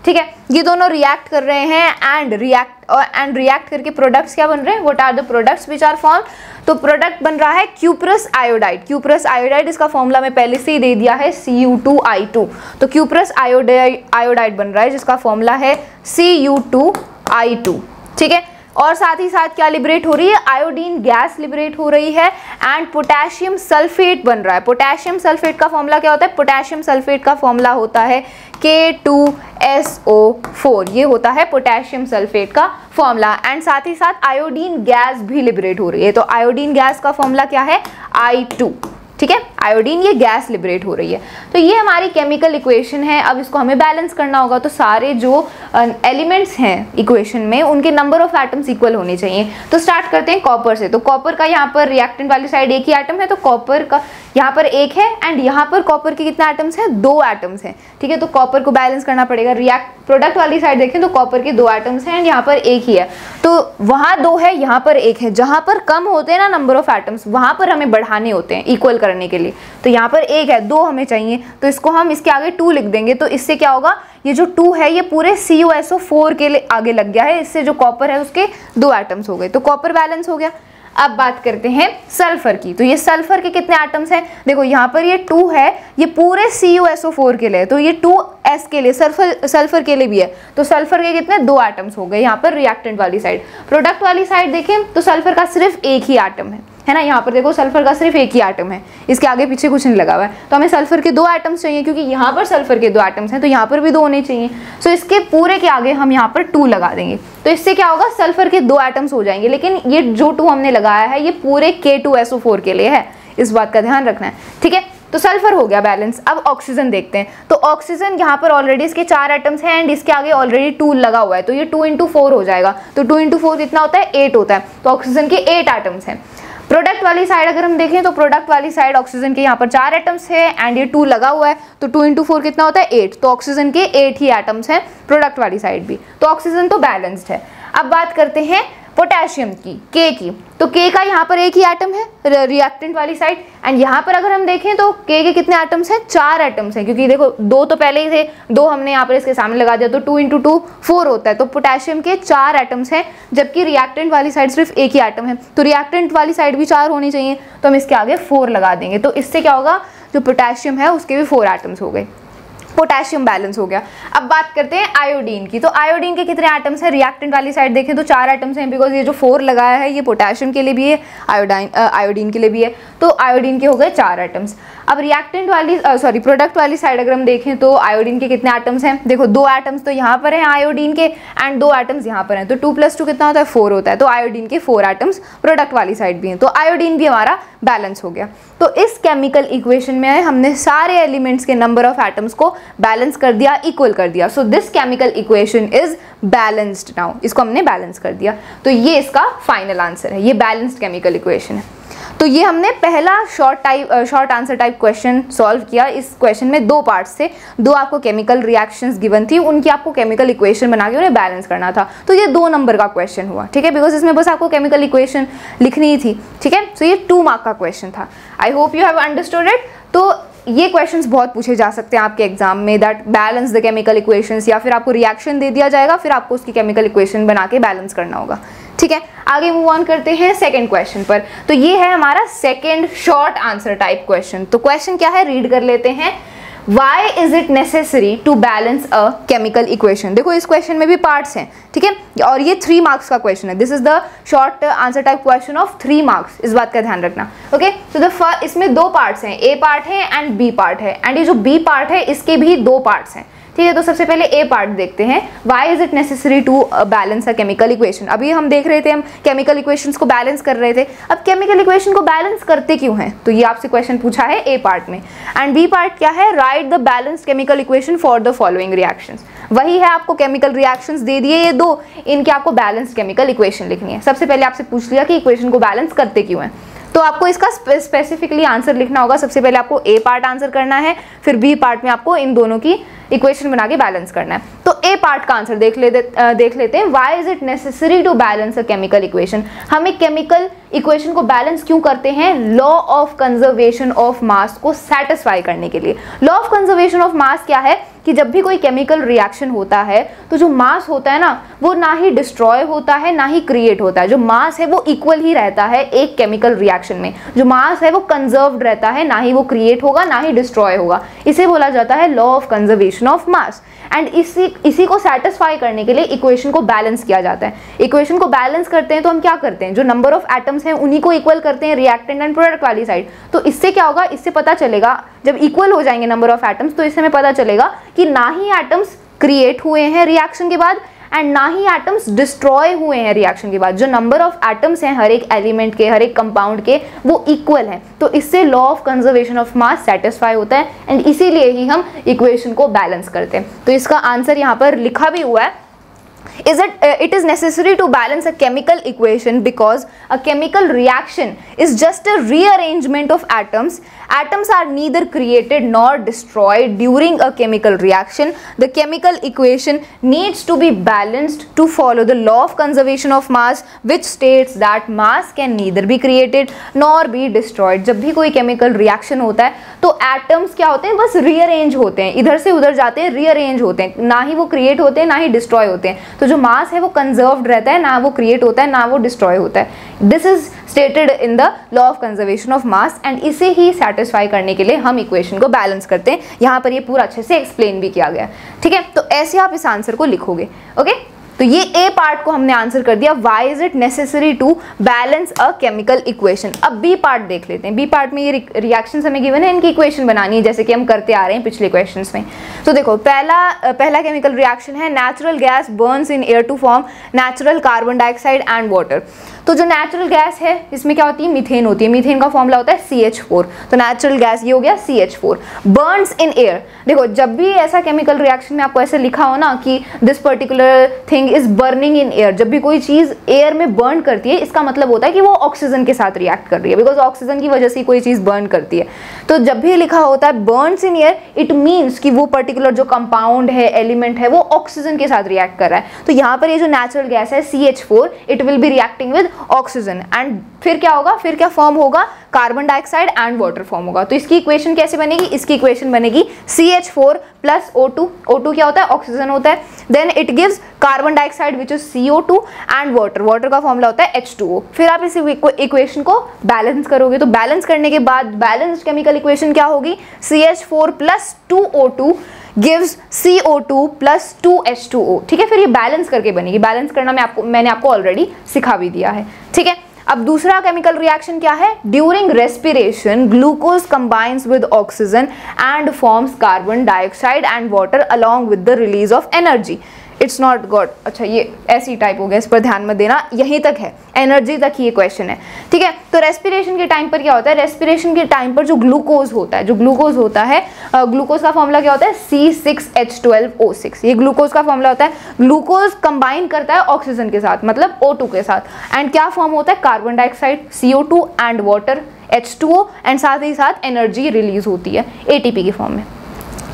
ठीक है, ये दोनों रिएक्ट कर रहे हैं एंड रिएक्ट करके प्रोडक्ट्स क्या बन रहे हैं? What are the products which are formed? तो प्रोडक्ट बन रहा है क्यूप्रस आयोडाइड। क्यूप्रस आयोडाइड इसका फॉर्मूला मैं पहले से ही दे दिया है Cu2I2। तो क्यूप्रस आयोडाइड बन रहा है जिसका फॉर्मूला है Cu2I2। ठीक है, और साथ ही साथ क्या लिबरेट हो रही है? आयोडीन गैस लिबरेट हो रही है एंड पोटेशियम सल्फेट बन रहा है। पोटेशियम सल्फेट का फॉर्मूला क्या होता है? पोटेशियम सल्फेट का फॉर्मूला होता है K2SO4। ये होता है पोटेशियम सल्फेट का फॉर्मूला एंड साथ ही साथ आयोडीन गैस भी लिबरेट हो रही है। तो आयोडीन गैस का फॉर्मूला क्या है? I2। ठीक है, आयोडीन ये गैस लिबरेट हो रही है। तो ये हमारी केमिकल इक्वेशन है। अब इसको हमें बैलेंस करना होगा। तो सारे जो एलिमेंट्स हैं इक्वेशन में उनके नंबर ऑफ एटम्स इक्वल होने चाहिए। तो स्टार्ट करते हैं कॉपर से। तो कॉपर का यहाँ पर रिएक्टेंट वाली साइड 1 ही एटम है, तो कॉपर का यहाँ पर 1 है एंड यहाँ पर कॉपर के कितने एटम्स हैं? 2 एटम्स हैं। ठीक है, तो कॉपर को बैलेंस करना पड़ेगा। प्रोडक्ट वाली साइड देखें तो कॉपर के 2 एटम्स हैं एंड यहाँ पर 1 ही है, तो वहाँ 2 है, यहाँ पर 1 है। जहाँ पर कम होते हैं ना नंबर ऑफ एटम्स, वहाँ पर हमें बढ़ाने होते हैं इक्वल करने के लिए। तो यहाँ पर 1 है, 2 हमें चाहिए, तो इसको हम इसके आगे 2 लिख देंगे। तो इससे क्या होगा? ये जो 2 है ये पूरे CuSO4 के लिए आगे लग गया है, इससे जो कॉपर है उसके 2 एटम्स हो गए, तो कॉपर बैलेंस हो गया। अब बात करते हैं सल्फर की। तो ये सल्फर के कितने एटम्स हैं? देखो यहाँ पर ये 2 है, ये पूरे CuSO4 के लिए, तो ये 2S के लिए, सल्फर के लिए भी है। तो सल्फर के कितने? 2 एटम्स हो गए यहाँ पर रिएक्टेंट वाली साइड। प्रोडक्ट वाली साइड देखें तो सल्फर का सिर्फ 1 ही एटम है ना। यहाँ पर देखो सल्फर का सिर्फ 1 ही एटम है, इसके आगे पीछे कुछ नहीं लगा हुआ है। तो हमें सल्फर के 2 एटम्स चाहिए, क्योंकि यहाँ पर सल्फर के 2 एटम्स हैं तो यहाँ पर भी 2 होने चाहिए। सो इसके पूरे के आगे हम यहाँ पर 2 लगा देंगे। तो इससे क्या होगा? सल्फर के 2 एटम्स हो जाएंगे। लेकिन ये जो 2 हमने लगाया है ये पूरे K2SO4 के लिए है, इस बात का ध्यान रखना है, ठीक है। तो सल्फर हो गया बैलेंस। अब ऑक्सीजन देखते हैं। तो ऑक्सीजन यहाँ पर ऑलरेडी इसके 4 एटम्स हैं एंड इसके आगे ऑलरेडी 2 लगा हुआ है, तो ये 2 × 4 हो जाएगा। तो 2 × 4 कितना होता है, 8 होता है। तो ऑक्सीजन के 8 एटम्स हैं। प्रोडक्ट वाली साइड अगर हम देखें तो प्रोडक्ट वाली साइड ऑक्सीजन के यहाँ पर 4 एटम्स है एंड ये 2 लगा हुआ है, तो 2 × 4 कितना होता है, 8। तो ऑक्सीजन के 8 ही एटम्स हैं प्रोडक्ट वाली साइड भी। तो ऑक्सीजन तो बैलेंस्ड है। अब बात करते हैं पोटेशियम की, के की। तो के का यहाँ पर एक ही एटम है रिएक्टेंट वाली साइड एंड यहाँ पर अगर हम देखें तो के कितने एटम्स हैं, 4 एटम्स हैं, क्योंकि देखो 2 तो पहले ही थे, 2 हमने यहाँ पर इसके सामने लगा दिया, तो 2 × 2 4 होता है। तो पोटेशियम के 4 एटम्स हैं जबकि रिएक्टेंट वाली साइड सिर्फ एक ही एटम है। तो रिएक्टेंट वाली साइड भी 4 होनी चाहिए, तो हम इसके आगे 4 लगा देंगे। तो इससे क्या होगा, जो पोटेशियम है उसके भी 4 एटम्स हो गए। पोटेशियम बैलेंस हो गया। अब बात करते हैं आयोडीन की। तो आयोडीन के कितने एटम्स हैं, रिएक्टेंट वाली साइड देखें तो 4 एटम्स हैं, बिकॉज ये जो 4 लगाया है ये पोटेशियम के लिए भी है, आयोडीन के लिए भी है। तो आयोडीन के हो गए 4 एटम्स। अब रिएक्टेंट वाली प्रोडक्ट वाली साइड अगर हम देखें तो आयोडीन के कितने एटम्स हैं, देखो 2 एटम्स तो यहाँ पर हैं आयोडीन के एंड 2 एटम्स यहाँ पर हैं, तो 2 + 2 कितना होता है, 4 होता है। तो आयोडीन के 4 एटम्स प्रोडक्ट वाली साइड भी हैं, तो आयोडीन भी हमारा बैलेंस हो गया। तो इस केमिकल इक्वेशन में हमने सारे एलिमेंट्स के नंबर ऑफ एटम्स को बैलेंस कर दिया, इक्वल कर दिया। So this chemical equation is balanced now. इसको हमने बैलेंस कर दिया, तो ये इसका फाइनल आंसर है, ये बैलेंस्ड केमिकल इक्वेशन है। तो ये हमने पहला short answer type question solve किया। इस क्वेश्चन में 2 पार्ट्स थे, 2 आपको केमिकल रिएक्शंस गिवन थी, उनकी आपको केमिकल इक्वेशन बना के उन्हें बैलेंस करना था। तो ये 2 नंबर का क्वेश्चन हुआ, ठीक है, बिकॉज इसमें बस आपको केमिकल इक्वेशन लिखनी ही थी, ठीक है। सो ये 2 मार्क का क्वेश्चन था। I hope you have understood it. तो ये क्वेश्चंस बहुत पूछे जा सकते हैं आपके एग्जाम में, that balance the chemical equations, या फिर आपको रिएक्शन दे दिया जाएगा, फिर आपको उसकी केमिकल इक्वेशन बना के बैलेंस करना होगा, ठीक है। आगे मूव ऑन करते हैं सेकंड क्वेश्चन पर। तो ये है हमारा second short answer type question. तो क्वेश्चन क्या है, रीड कर लेते हैं। Why is it necessary to balance a chemical equation? देखो इस क्वेश्चन में भी पार्ट्स हैं, ठीक है, और ये 3 मार्क्स का क्वेश्चन है। This is the short answer type question of 3 marks, इस बात का ध्यान रखना, ओके। तो इसमें 2 पार्ट्स हैं, ए पार्ट है एंड बी पार्ट है, एंड ये जो बी पार्ट है इसके भी 2 पार्ट्स हैं, ठीक है। तो सबसे पहले ए पार्ट देखते हैं, why is it necessary to balance a chemical equation. अभी हम देख रहे थे, हम केमिकल इक्वेशंस को बैलेंस कर रहे थे। अब केमिकल इक्वेशन को बैलेंस करते क्यों हैं, तो ये आपसे क्वेश्चन पूछा है ए पार्ट में। एंड बी पार्ट क्या है, write the balanced chemical equation for the following reactions. वही है, आपको केमिकल रिएक्शंस दे दिए ये 2, इनके आपको बैलेंस्ड केमिकल इक्वेशन लिखनी है। सबसे पहले आपसे पूछ लिया कि इक्वेशन को बैलेंस करते क्यों हैं, तो आपको इसका स्पेसिफिकली आंसर लिखना होगा। सबसे पहले आपको ए पार्ट आंसर करना है, फिर बी पार्ट में आपको इन दोनों की इक्वेशन बना के बैलेंस करना है। तो ए पार्ट का आंसर देख लेते हैं। Why is it necessary to balance a chemical equation. हम एक केमिकल इक्वेशन को बैलेंस क्यों करते हैं, law of conservation of mass को सेटिस्फाई करने के लिए। Law of conservation of mass क्या है कि जब भी कोई केमिकल रिएक्शन होता है तो जो मास होता है ना, वो ना ही डिस्ट्रॉय होता है ना ही क्रिएट होता है। जो मास है वो इक्वल ही रहता है एक केमिकल रिएक्शन में। जो मास है वो कंजर्व्ड रहता है, ना ही वो क्रिएट होगा ना ही डिस्ट्रॉय होगा। इसे बोला जाता है law of conservation of mass. And इसी को सेटिस्फाई करने के लिए इक्वेशन को बैलेंस किया जाता है। इक्वेशन को बैलेंस करते हैं तो हम क्या करते हैं, जो नंबर ऑफ एटम्स हैं उन्हीं को इक्वल करते हैं, रिएक्टेंट एंड प्रोडक्ट वाली साइड। तो इससे क्या होगा, इससे पता चलेगा जब इक्वल हो जाएंगे नंबर ऑफ एटम्स, तो इससे हमें पता चलेगा कि ना ही एटम्स क्रिएट हुए हैं रिएक्शन के बाद एंड ना ही एटम्स डिस्ट्रॉय हुए हैं रिएक्शन के बाद। जो नंबर ऑफ एटम्स हैं हर एक एलिमेंट के, हर एक कंपाउंड के, वो इक्वल हैं। तो इससे law of conservation of mass satisfy होता है एंड इसीलिए ही हम इक्वेशन को बैलेंस करते हैं। तो इसका आंसर यहाँ पर लिखा भी हुआ है, it is necessary to balance a chemical equation because a chemical reaction is just a rearrangement of atoms. Atoms are neither created nor destroyed during a chemical reaction. The chemical equation needs to be balanced to follow the law of conservation of mass, which states that mass can neither be created nor be destroyed. जब भी कोई chemical reaction होता है तो atoms क्या होते हैं, बस rearrange होते हैं, इधर से उधर जाते हैं, rearrange होते हैं, ना ही वो create होते हैं ना ही destroy होते हैं। तो जो मास है वो कंजर्व्ड रहता है, ना वो क्रिएट होता है ना वो डिस्ट्रॉय होता है। This is stated in the law of conservation of mass and इसे ही सेटिस्फाई करने के लिए हम इक्वेशन को बैलेंस करते हैं। यहाँ पर ये पूरा अच्छे से एक्सप्लेन भी किया गया है, ठीक है। तो ऐसे आप इस आंसर को लिखोगे, ओके। तो ये ए पार्ट को हमने आंसर कर दिया, why is it necessary to balance a chemical equation. अब बी पार्ट देख लेते हैं। बी पार्ट में ये रिएक्शंस हमें गिवन है, इनकी इक्वेशन बनानी है जैसे कि हम करते आ रहे हैं पिछले क्वेश्चंस में। तो देखो पहला केमिकल रिएक्शन है natural gas burns in air to form natural carbon dioxide and water. तो जो नेचुरल गैस है इसमें क्या होती है, मीथेन होती है। मीथेन का फॉर्मूला होता है CH4। तो नेचुरल गैस ये हो गया CH4 बर्न्स इन एयर। देखो जब भी ऐसा केमिकल रिएक्शन में आपको ऐसे लिखा हो ना कि this particular thing is burning in air, जब भी कोई चीज एयर में बर्न करती है इसका मतलब होता है कि वो ऑक्सीजन के साथ रिएक्ट कर रही है, बिकॉज ऑक्सीजन की वजह से कोई चीज बर्न करती है। तो जब भी लिखा होता है Burns in air, it means कि वो पर्टिकुलर जो कंपाउंड है, एलिमेंट है, वो ऑक्सीजन के साथ रिएक्ट कर रहा है। तो यहाँ पर ये जो नेचुरल गैस है CH4, it will be reacting with oxygen and फिर क्या होगा, फिर क्या फॉर्म होगा, carbon dioxide and water form होगा। तो इसकी इक्वेशन कैसे बनेगी, इसकी इक्वेशन बनेगी CH4 प्लस O2। O2 क्या होता है, ऑक्सीजन होता है। Then it gives carbon dioxide which is CO2 and water. Water का फॉर्मूला होता है H2O। फिर आप इस इक्वेशन को बैलेंस करोगे, तो बैलेंस करने के बाद बैलेंस्ड केमिकल इक्वेशन क्या होगी, CH4 plus 2O2 gives CO2 plus 2H2O। ठीक है, फिर ये बैलेंस करके बनेगी। बैलेंस करना मैंने आपको ऑलरेडी सिखा भी दिया है। ठीक है, अब दूसरा केमिकल रिएक्शन क्या है, during respiration glucose combines with oxygen and forms carbon dioxide and water along with the release of energy. It's not God, अच्छा ये ऐसी टाइप हो गया, इस पर ध्यान मत देना, यहीं तक है, एनर्जी तक ही ये क्वेश्चन है। ठीक है, तो रेस्पिरेशन के टाइम पर क्या होता है, रेस्पिरेशन के टाइम पर जो ग्लूकोज होता है, ग्लूकोज का फॉर्मूला क्या होता है, C6H12O6। ये ग्लूकोज का फॉर्मूला होता है। ग्लूकोज कंबाइन करता है ऑक्सीजन के साथ, मतलब O2 के साथ, एंड क्या फॉर्म होता है, carbon dioxide CO2 and water H2O, and साथ ही साथ एनर्जी रिलीज होती है ATP के फॉर्म में।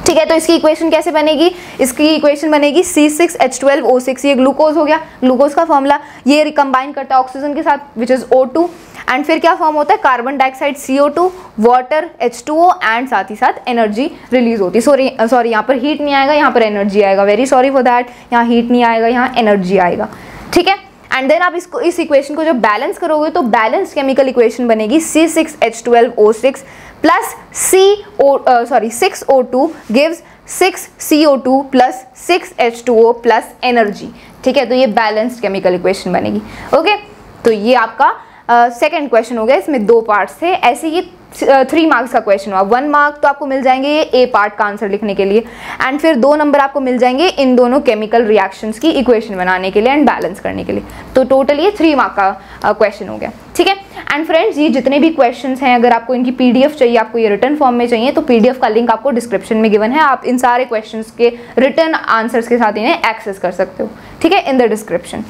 ठीक है, तो इसकी इक्वेशन कैसे बनेगी, इसकी इक्वेशन बनेगी C6H12O6। ये ग्लूकोज हो गया, ग्लूकोज का फॉर्मूला, ये रिकम्बाइन करता है ऑक्सीजन के साथ विच इज O2, एंड फिर क्या फॉर्म होता है, carbon dioxide CO2, water H2O, and साथ ही साथ एनर्जी रिलीज होती है। सॉरी यहाँ पर हीट नहीं आएगा, यहाँ पर एनर्जी आएगा, वेरी सॉरी फॉर दैट, यहाँ हीट नहीं आएगा, यहाँ एनर्जी आएगा। ठीक है, एंड देन आप इस इक्वेशन को जब बैलेंस करोगे तो बैलेंस केमिकल इक्वेशन बनेगी C6H12O6 plus 6O2 gives 6CO2 plus 6H2O plus energy. ठीक है, तो ये बैलेंस्ड केमिकल इक्वेशन बनेगी। ओके, तो ये आपका सेकंड क्वेश्चन हो गया, इसमें 2 पार्ट्स थे। ऐसे ये 3 मार्क्स का क्वेश्चन हुआ। 1 मार्क तो आपको मिल जाएंगे ये ए पार्ट का आंसर लिखने के लिए, एंड फिर 2 नंबर आपको मिल जाएंगे इन दोनों केमिकल रिएक्शंस की इक्वेशन बनाने के लिए एंड बैलेंस करने के लिए। तो टोटल ये 3 मार्क का क्वेश्चन हो गया। ठीक है, एंड फ्रेंड्स ये जितने भी क्वेश्चंस हैं, अगर आपको इनकी PDF चाहिए, आपको ये रिटर्न फॉर्म में चाहिए, तो PDF का लिंक आपको डिस्क्रिप्शन में गिवन है। आप इन सारे क्वेश्चंस के रिटर्न आंसर्स के साथ इन्हें एक्सेस कर सकते हो। ठीक है, इन द डिस्क्रिप्शन।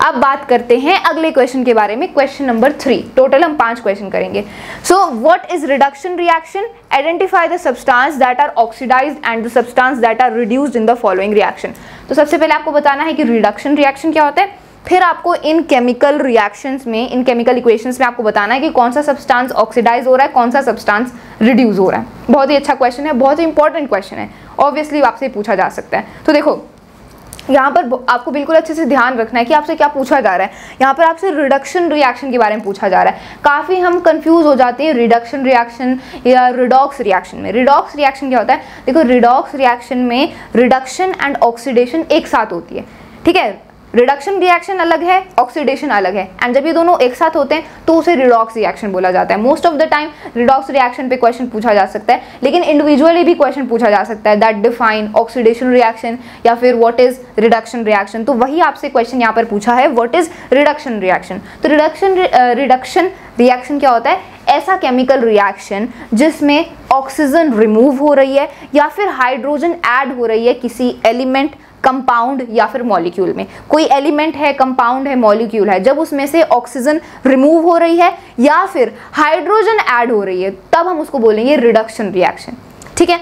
अब बात करते हैं अगले क्वेश्चन के बारे में, क्वेश्चन नंबर 3। टोटल हम 5 क्वेश्चन करेंगे। So what is reduction reaction, identify the substance that are oxidised and the substance that are reduced in the following reaction. तो सबसे पहले आपको बताना है कि रिडक्शन रिएक्शन क्या होता है, फिर आपको इन केमिकल रिएक्शंस में, इन केमिकल इक्वेशंस में आपको बताना है कि कौन सा सब्सटेंस ऑक्सीडाइज हो रहा है, कौन सा सब्सटेंस रिड्यूस हो रहा है। बहुत ही अच्छा क्वेश्चन है, बहुत ही इंपॉर्टेंट क्वेश्चन है, ऑब्वियसली आपसे पूछा जा सकता है। तो देखो यहाँ पर आपको बिल्कुल अच्छे से ध्यान रखना है कि आपसे क्या पूछा जा रहा है। यहाँ पर आपसे रिडक्शन रिएक्शन के बारे में पूछा जा रहा है। काफ़ी हम कंफ्यूज हो जाते हैं रिडक्शन रिएक्शन या रिडॉक्स रिएक्शन में। रिडॉक्स रिएक्शन क्या होता है, देखो रिडॉक्स रिएक्शन में रिडक्शन एंड ऑक्सीडेशन एक साथ होती है। ठीक है, रिडक्शन रिएक्शन अलग है, ऑक्सीडेशन अलग है, एंड जब ये दोनों एक साथ होते हैं तो उसे रिडॉक्स रिएक्शन बोला जाता है। Most of the time redox reaction पे क्वेश्चन पूछा जा सकता है, लेकिन इंडिविजुअली भी क्वेश्चन पूछा जा सकता है, दैट डिफाइन ऑक्सीडेशन रिएक्शन या फिर व्हाट इज रिडक्शन रिएक्शन। तो वही आपसे क्वेश्चन यहाँ पर पूछा है, व्हाट इज रिडक्शन रिएक्शन। तो रिडक्शन रिएक्शन क्या होता है, ऐसा केमिकल रिएक्शन जिसमें ऑक्सीजन रिमूव हो रही है या फिर हाइड्रोजन ऐड हो रही है किसी एलिमेंट, कंपाउंड या फिर मॉलिक्यूल में। कोई एलिमेंट है, कंपाउंड है, मॉलिक्यूल है, जब उसमें से ऑक्सीजन रिमूव हो रही है या फिर हाइड्रोजन ऐड हो रही है, तब हम उसको बोलेंगे रिडक्शन रिएक्शन। ठीक है,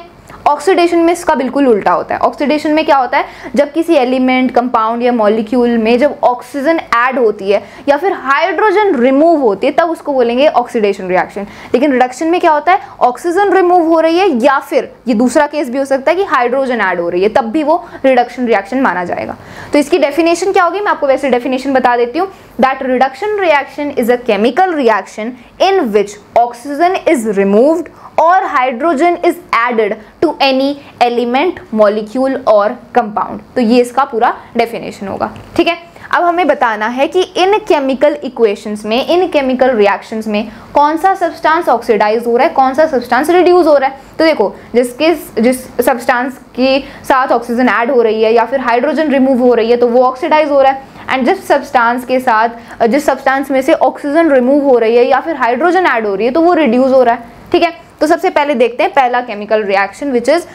ऑक्सीडेशन में इसका बिल्कुल उल्टा होता है। ऑक्सीडेशन में क्या होता है, जब किसी एलिमेंट, कंपाउंड या मॉलिक्यूल में जब ऑक्सीजन ऐड होती है या फिर हाइड्रोजन रिमूव होती है, तब उसको बोलेंगे ऑक्सीडेशन रिएक्शन। लेकिन रिडक्शन में क्या होता है, ऑक्सीजन रिमूव हो रही है या फिर ये दूसरा केस भी हो सकता है कि हाइड्रोजन ऐड हो रही है, तब भी वो रिडक्शन रिएक्शन माना जाएगा। तो इसकी डेफिनेशन क्या होगी, मैं आपको वैसे डेफिनेशन बता देती हूँ। That reduction reaction is a chemical reaction in which oxygen is removed और hydrogen is added to any element, molecule और कंपाउंड। तो ये इसका पूरा डेफिनेशन होगा। ठीक है, अब हमें बताना है कि इन केमिकल इक्वेशंस में, इन केमिकल रिएक्शंस में कौन सा सब्सटेंस ऑक्सीडाइज हो रहा है, कौन सा सब्सटेंस रिड्यूस हो रहा है। तो देखो, जिस सब्सटेंस के साथ ऑक्सीजन ऐड हो रही है या फिर हाइड्रोजन रिमूव हो रही है तो वो ऑक्सीडाइज हो रहा है, एंड जिस सब्सटेंस में से ऑक्सीजन रिमूव हो रही है या फिर हाइड्रोजन ऐड हो रही है तो वो रिड्यूस हो रहा है। ठीक है, तो सबसे पहले देखते हैं पहला chemical reaction which is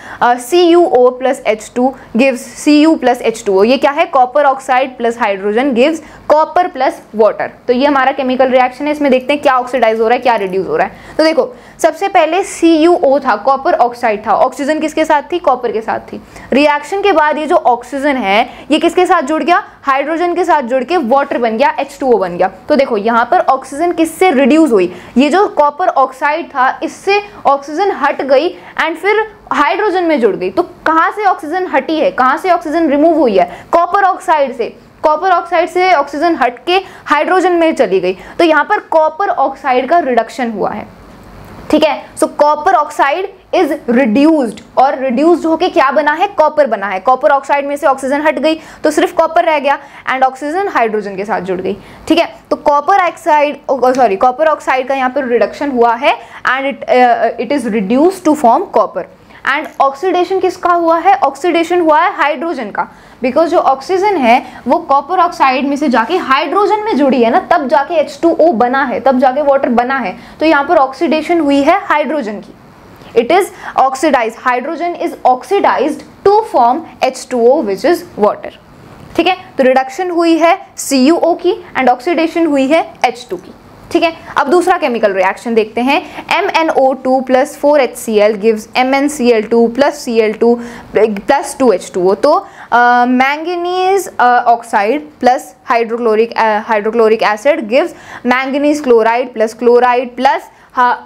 CuO plus H2 gives Cu plus H2O। ये क्या है, copper oxide plus hydrogen gives copper plus water. तो ये हमारा केमिकल रिएक्शन है। इसमें देखते हैं क्या ऑक्सीडाइज हो रहा है, क्या रिड्यूस हो रहा है। तो देखो, सबसे पहले CuO था, कॉपर ऑक्साइड था, ऑक्सीजन किसके साथ थी, कॉपर के साथ थी। रिएक्शन के बाद ये जो ऑक्सीजन है ये किसके साथ जुड़ गया, हाइड्रोजन के साथ जुड़ के वाटर बन गया, H2O बन गया। तो देखो यहाँ पर ऑक्सीजन किससे रिड्यूस हुई, ये जो कॉपर ऑक्साइड था इससे ऑक्सीजन हट गई एंड फिर हाइड्रोजन में जुड़ गई। तो कहाँ से ऑक्सीजन हटी है, कहाँ से ऑक्सीजन रिमूव हुई है, कॉपर ऑक्साइड से। कॉपर ऑक्साइड से ऑक्सीजन हट के हाइड्रोजन में चली गई। तो यहाँ पर कॉपर ऑक्साइड का रिडक्शन हुआ है। ठीक है, सो कॉपर ऑक्साइड इज रिड्यूस्ड, और रिड्यूस्ड होके क्या बना है, कॉपर बना है। कॉपर ऑक्साइड में से ऑक्सीजन हट गई तो सिर्फ कॉपर रह गया एंड ऑक्सीजन हाइड्रोजन के साथ जुड़ गई। ठीक है, तो कॉपर ऑक्साइड का यहाँ पर रिडक्शन हुआ है and it is reduced to form copper. And oxidation किसका हुआ है, ऑक्सीडेशन हुआ है हाइड्रोजन का, बिकॉज जो ऑक्सीजन है वो कॉपर ऑक्साइड में से जाके हाइड्रोजन में जुड़ी है ना, तब जाके H2O बना है, तब जाके वाटर बना है। तो यहाँ पर ऑक्सीडेशन हुई है हाइड्रोजन की। It is oxidise, hydrogen is oxidised to form H2O which is water. ठीक है, तो रिडक्शन हुई है CuO की एंड ऑक्सीडेशन हुई है H2 की। ठीक है, अब दूसरा केमिकल रिएक्शन देखते हैं। MnO2 plus 4HCl gives MnCl2 plus Cl2 plus 2H2O। तो manganese oxide plus hydrochloric acid gives manganese chloride plus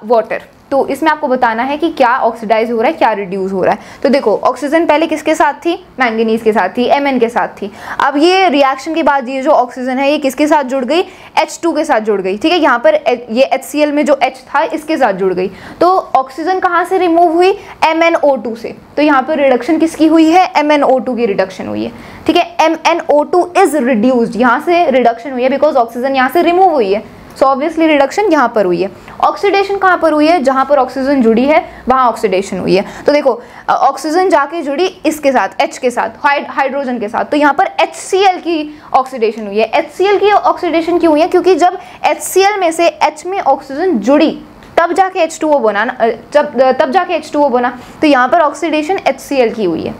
water. तो इसमें आपको बताना है कि क्या ऑक्सीडाइज हो रहा है, क्या रिड्यूस हो रहा है। तो देखो, ऑक्सीजन पहले किसके साथ थी, मैंगनीज के साथ थी, Mn के साथ थी। अब ये रिएक्शन के बाद ये जो ऑक्सीजन है ये किसके साथ जुड़ गई, H2 के साथ जुड़ गई। ठीक है, यहाँ पर ये HCl में जो H था इसके साथ जुड़ गई। तो ऑक्सीजन कहाँ से रिमूव हुई, MnO2 से। तो यहाँ पर रिडक्शन किसकी हुई है, MnO2 की रिडक्शन हुई है। ठीक है, MnO2 इज रिड्यूस्ड, यहाँ से रिडक्शन हुई है बिकॉज ऑक्सीजन यहाँ से रिमूव हुई है। सो ऑब्वियसली रिडक्शन यहाँ पर हुई है। ऑक्सीडेशन कहाँ पर हुई है, जहाँ पर ऑक्सीजन जुड़ी है वहाँ ऑक्सीडेशन हुई है। तो देखो, ऑक्सीजन जाके जुड़ी इसके साथ, H के साथ, हाइड्रोजन के साथ। तो यहाँ पर HCl की ऑक्सीडेशन हुई है। HCl की ऑक्सीडेशन क्यों हुई है, क्योंकि जब HCl में से H में ऑक्सीजन जुड़ी तब जाके H2O बना ना, तब जाके H2O बना। तो यहाँ पर ऑक्सीडेशन HCl की हुई है।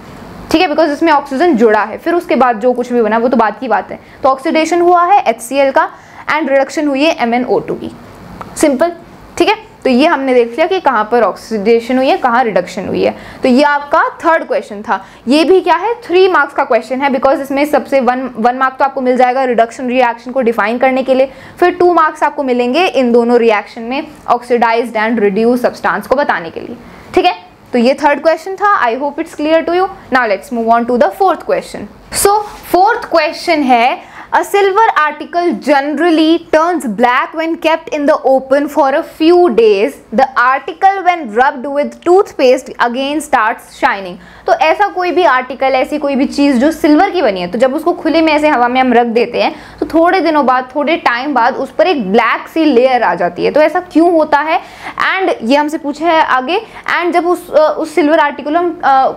ठीक है, बिकॉज इसमें ऑक्सीजन जुड़ा है, फिर उसके बाद जो कुछ भी बना वो तो बाद की बात है। तो ऑक्सीडेशन हुआ है HCl का एंड रिडक्शन हुई है MnO2 की। सिंपल। ठीक है, तो ये हमने देख लिया कि कहाँ पर ऑक्सीडेशन हुई है, कहाँ रिडक्शन हुई है। तो ये आपका थर्ड क्वेश्चन था। ये भी क्या है, 3 मार्क्स का क्वेश्चन है, बिकॉज इसमें सबसे वन मार्क तो आपको मिल जाएगा रिडक्शन रिएक्शन को डिफाइन करने के लिए, फिर 2 मार्क्स आपको मिलेंगे इन दोनों रिएक्शन में ऑक्सीडाइज्ड एंड रिड्यूस सब्सटेंस को बताने के लिए। ठीक है, तो ये थर्ड क्वेश्चन था। I hope it's clear to you. Now let's move on to the fourth question. So fourth question है, a silver article generally turns black when kept in the open for a few days. The article when rubbed with toothpaste again starts shining. तो ऐसा कोई भी आर्टिकल, ऐसी कोई भी चीज़ जो सिल्वर की बनी है, तो जब उसको खुले में ऐसे हवा में हम रख देते हैं तो थोड़े दिनों बाद, थोड़े टाइम बाद उस पर एक ब्लैक सी लेयर आ जाती है। तो ऐसा क्यों होता है, एंड ये हमसे पूछा है आगे। एंड जब उस सिल्वर आर्टिकल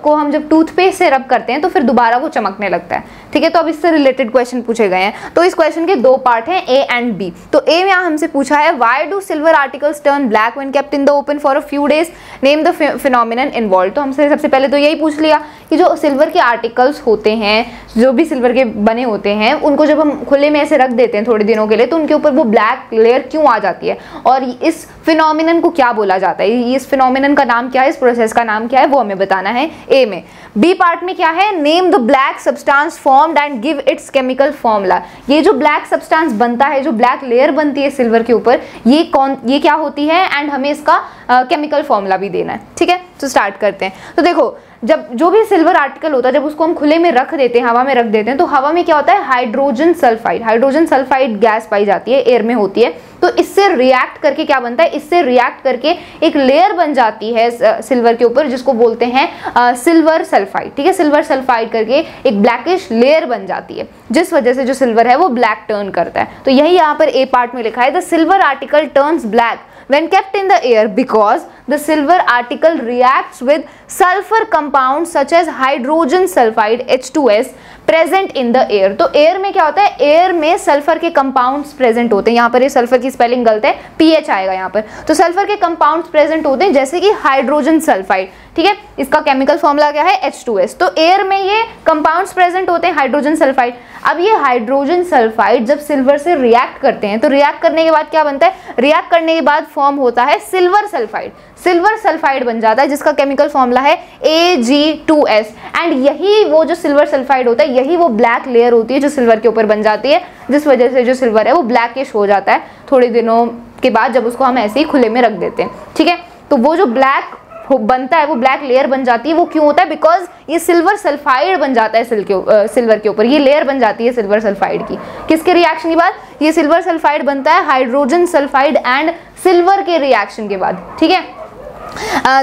को हम जब टूथपेस्ट से रब करते हैं तो फिर दोबारा वो चमकने लगता है। ठीक है, तो अब इससे रिलेटेड क्वेश्चन पूछे गए हैं। तो इस क्वेश्चन के 2 पार्ट हैं, A एंड B। तो A में यहाँ हमसे पूछा है, why do silver articles turn black when kept in the open for a few days, name the phenomenon involve. तो हमसे सबसे पहले तो यही पूछ लिया कि जो सिल्वर के आर्टिकल्स होते हैं, जो भी सिल्वर के बने होते हैं, उनको जब हम खुले में ऐसे रख देते हैं थोड़े दिनों के लिए तो उनके ऊपर वो ब्लैक लेयर क्यों आ जाती है, और इस फिनोमिनन को क्या बोला जाता है, इस फिनोमिनन का नाम क्या है, इस प्रोसेस का नाम क्या है, वो हमें बताना है A में। B पार्ट में क्या है, name the black substance formed and give its chemical formula. ये जो ब्लैक सब्सटेंस बनता है, जो ब्लैक लेयर बनती है सिल्वर के ऊपर, ये क्या होती है, एंड हमें इसका केमिकल फॉर्मूला भी देना है। ठीक है, तो स्टार्ट करते हैं। तो देखो, जब जो भी सिल्वर आर्टिकल होता है, जब उसको हम खुले में रख देते हैं, हवा में रख देते हैं, तो हवा में क्या होता है, हाइड्रोजन सल्फाइड गैस पाई जाती है, एयर में होती है। तो इससे रिएक्ट करके क्या बनता है, इससे रिएक्ट करके एक लेयर बन जाती है सिल्वर के ऊपर जिसको बोलते हैं सिल्वर सल्फाइड। ठीक है, सिल्वर सल्फाइड करके एक ब्लैकिश लेयर बन जाती है जिस वजह से जो सिल्वर है वो ब्लैक टर्न करता है। तो यही यहाँ पर ए पार्ट में लिखा है, the silver article turns black when kept in the air because the silver article reacts with sulfur compounds such as hydrogen sulfide H2S present in the air. तो एयर में क्या होता है, एयर में सल्फर के कंपाउंड्स प्रेजेंट होते हैं। यहाँ पर ये सल्फर की स्पेलिंग गलत है, पीएच आएगा यहाँ पर। तो सल्फर के कंपाउंड्स प्रेजेंट होते हैं जैसे कि हाइड्रोजन सल्फाइड। ठीक है, इसका केमिकल फॉर्मूला क्या है, H2S। तो एयर में ये कंपाउंड्स प्रेजेंट होते हैं हाइड्रोजन सल्फाइड। अब ये हाइड्रोजन सल्फाइड जब सिल्वर से रिएक्ट करते हैं तो रिएक्ट करने के बाद क्या बनता है, रिएक्ट करने के बाद फॉर्म होता है सिल्वर सल्फाइड। सिल्वर सल्फाइड बन जाता है जिसका केमिकल फॉर्मूला है Ag2S। एंड यही वो जो सिल्वर सल्फाइड होता है, यही वो ब्लैक लेयर होती है जो सिल्वर के ऊपर बन जाती है, जिस वजह से जो सिल्वर है वो ब्लैकिश हो जाता है थोड़े दिनों के बाद जब उसको हम ऐसे ही खुले में रख देते हैं। ठीक है, तो वो जो ब्लैक बनता है, वो ब्लैक लेयर बन जाती है। वो क्यों होता है, बिकॉज ये सिल्वर सल्फाइड बन जाता है सिल्वर के ऊपर, ये लेयर बन जाती है सिल्वर सल्फाइड की। किसके रिएक्शन के बाद, ये सिल्वर सल्फाइड बनता है हाइड्रोजन सल्फाइड एंड सिल्वर के रिएक्शन के बाद। ठीक है,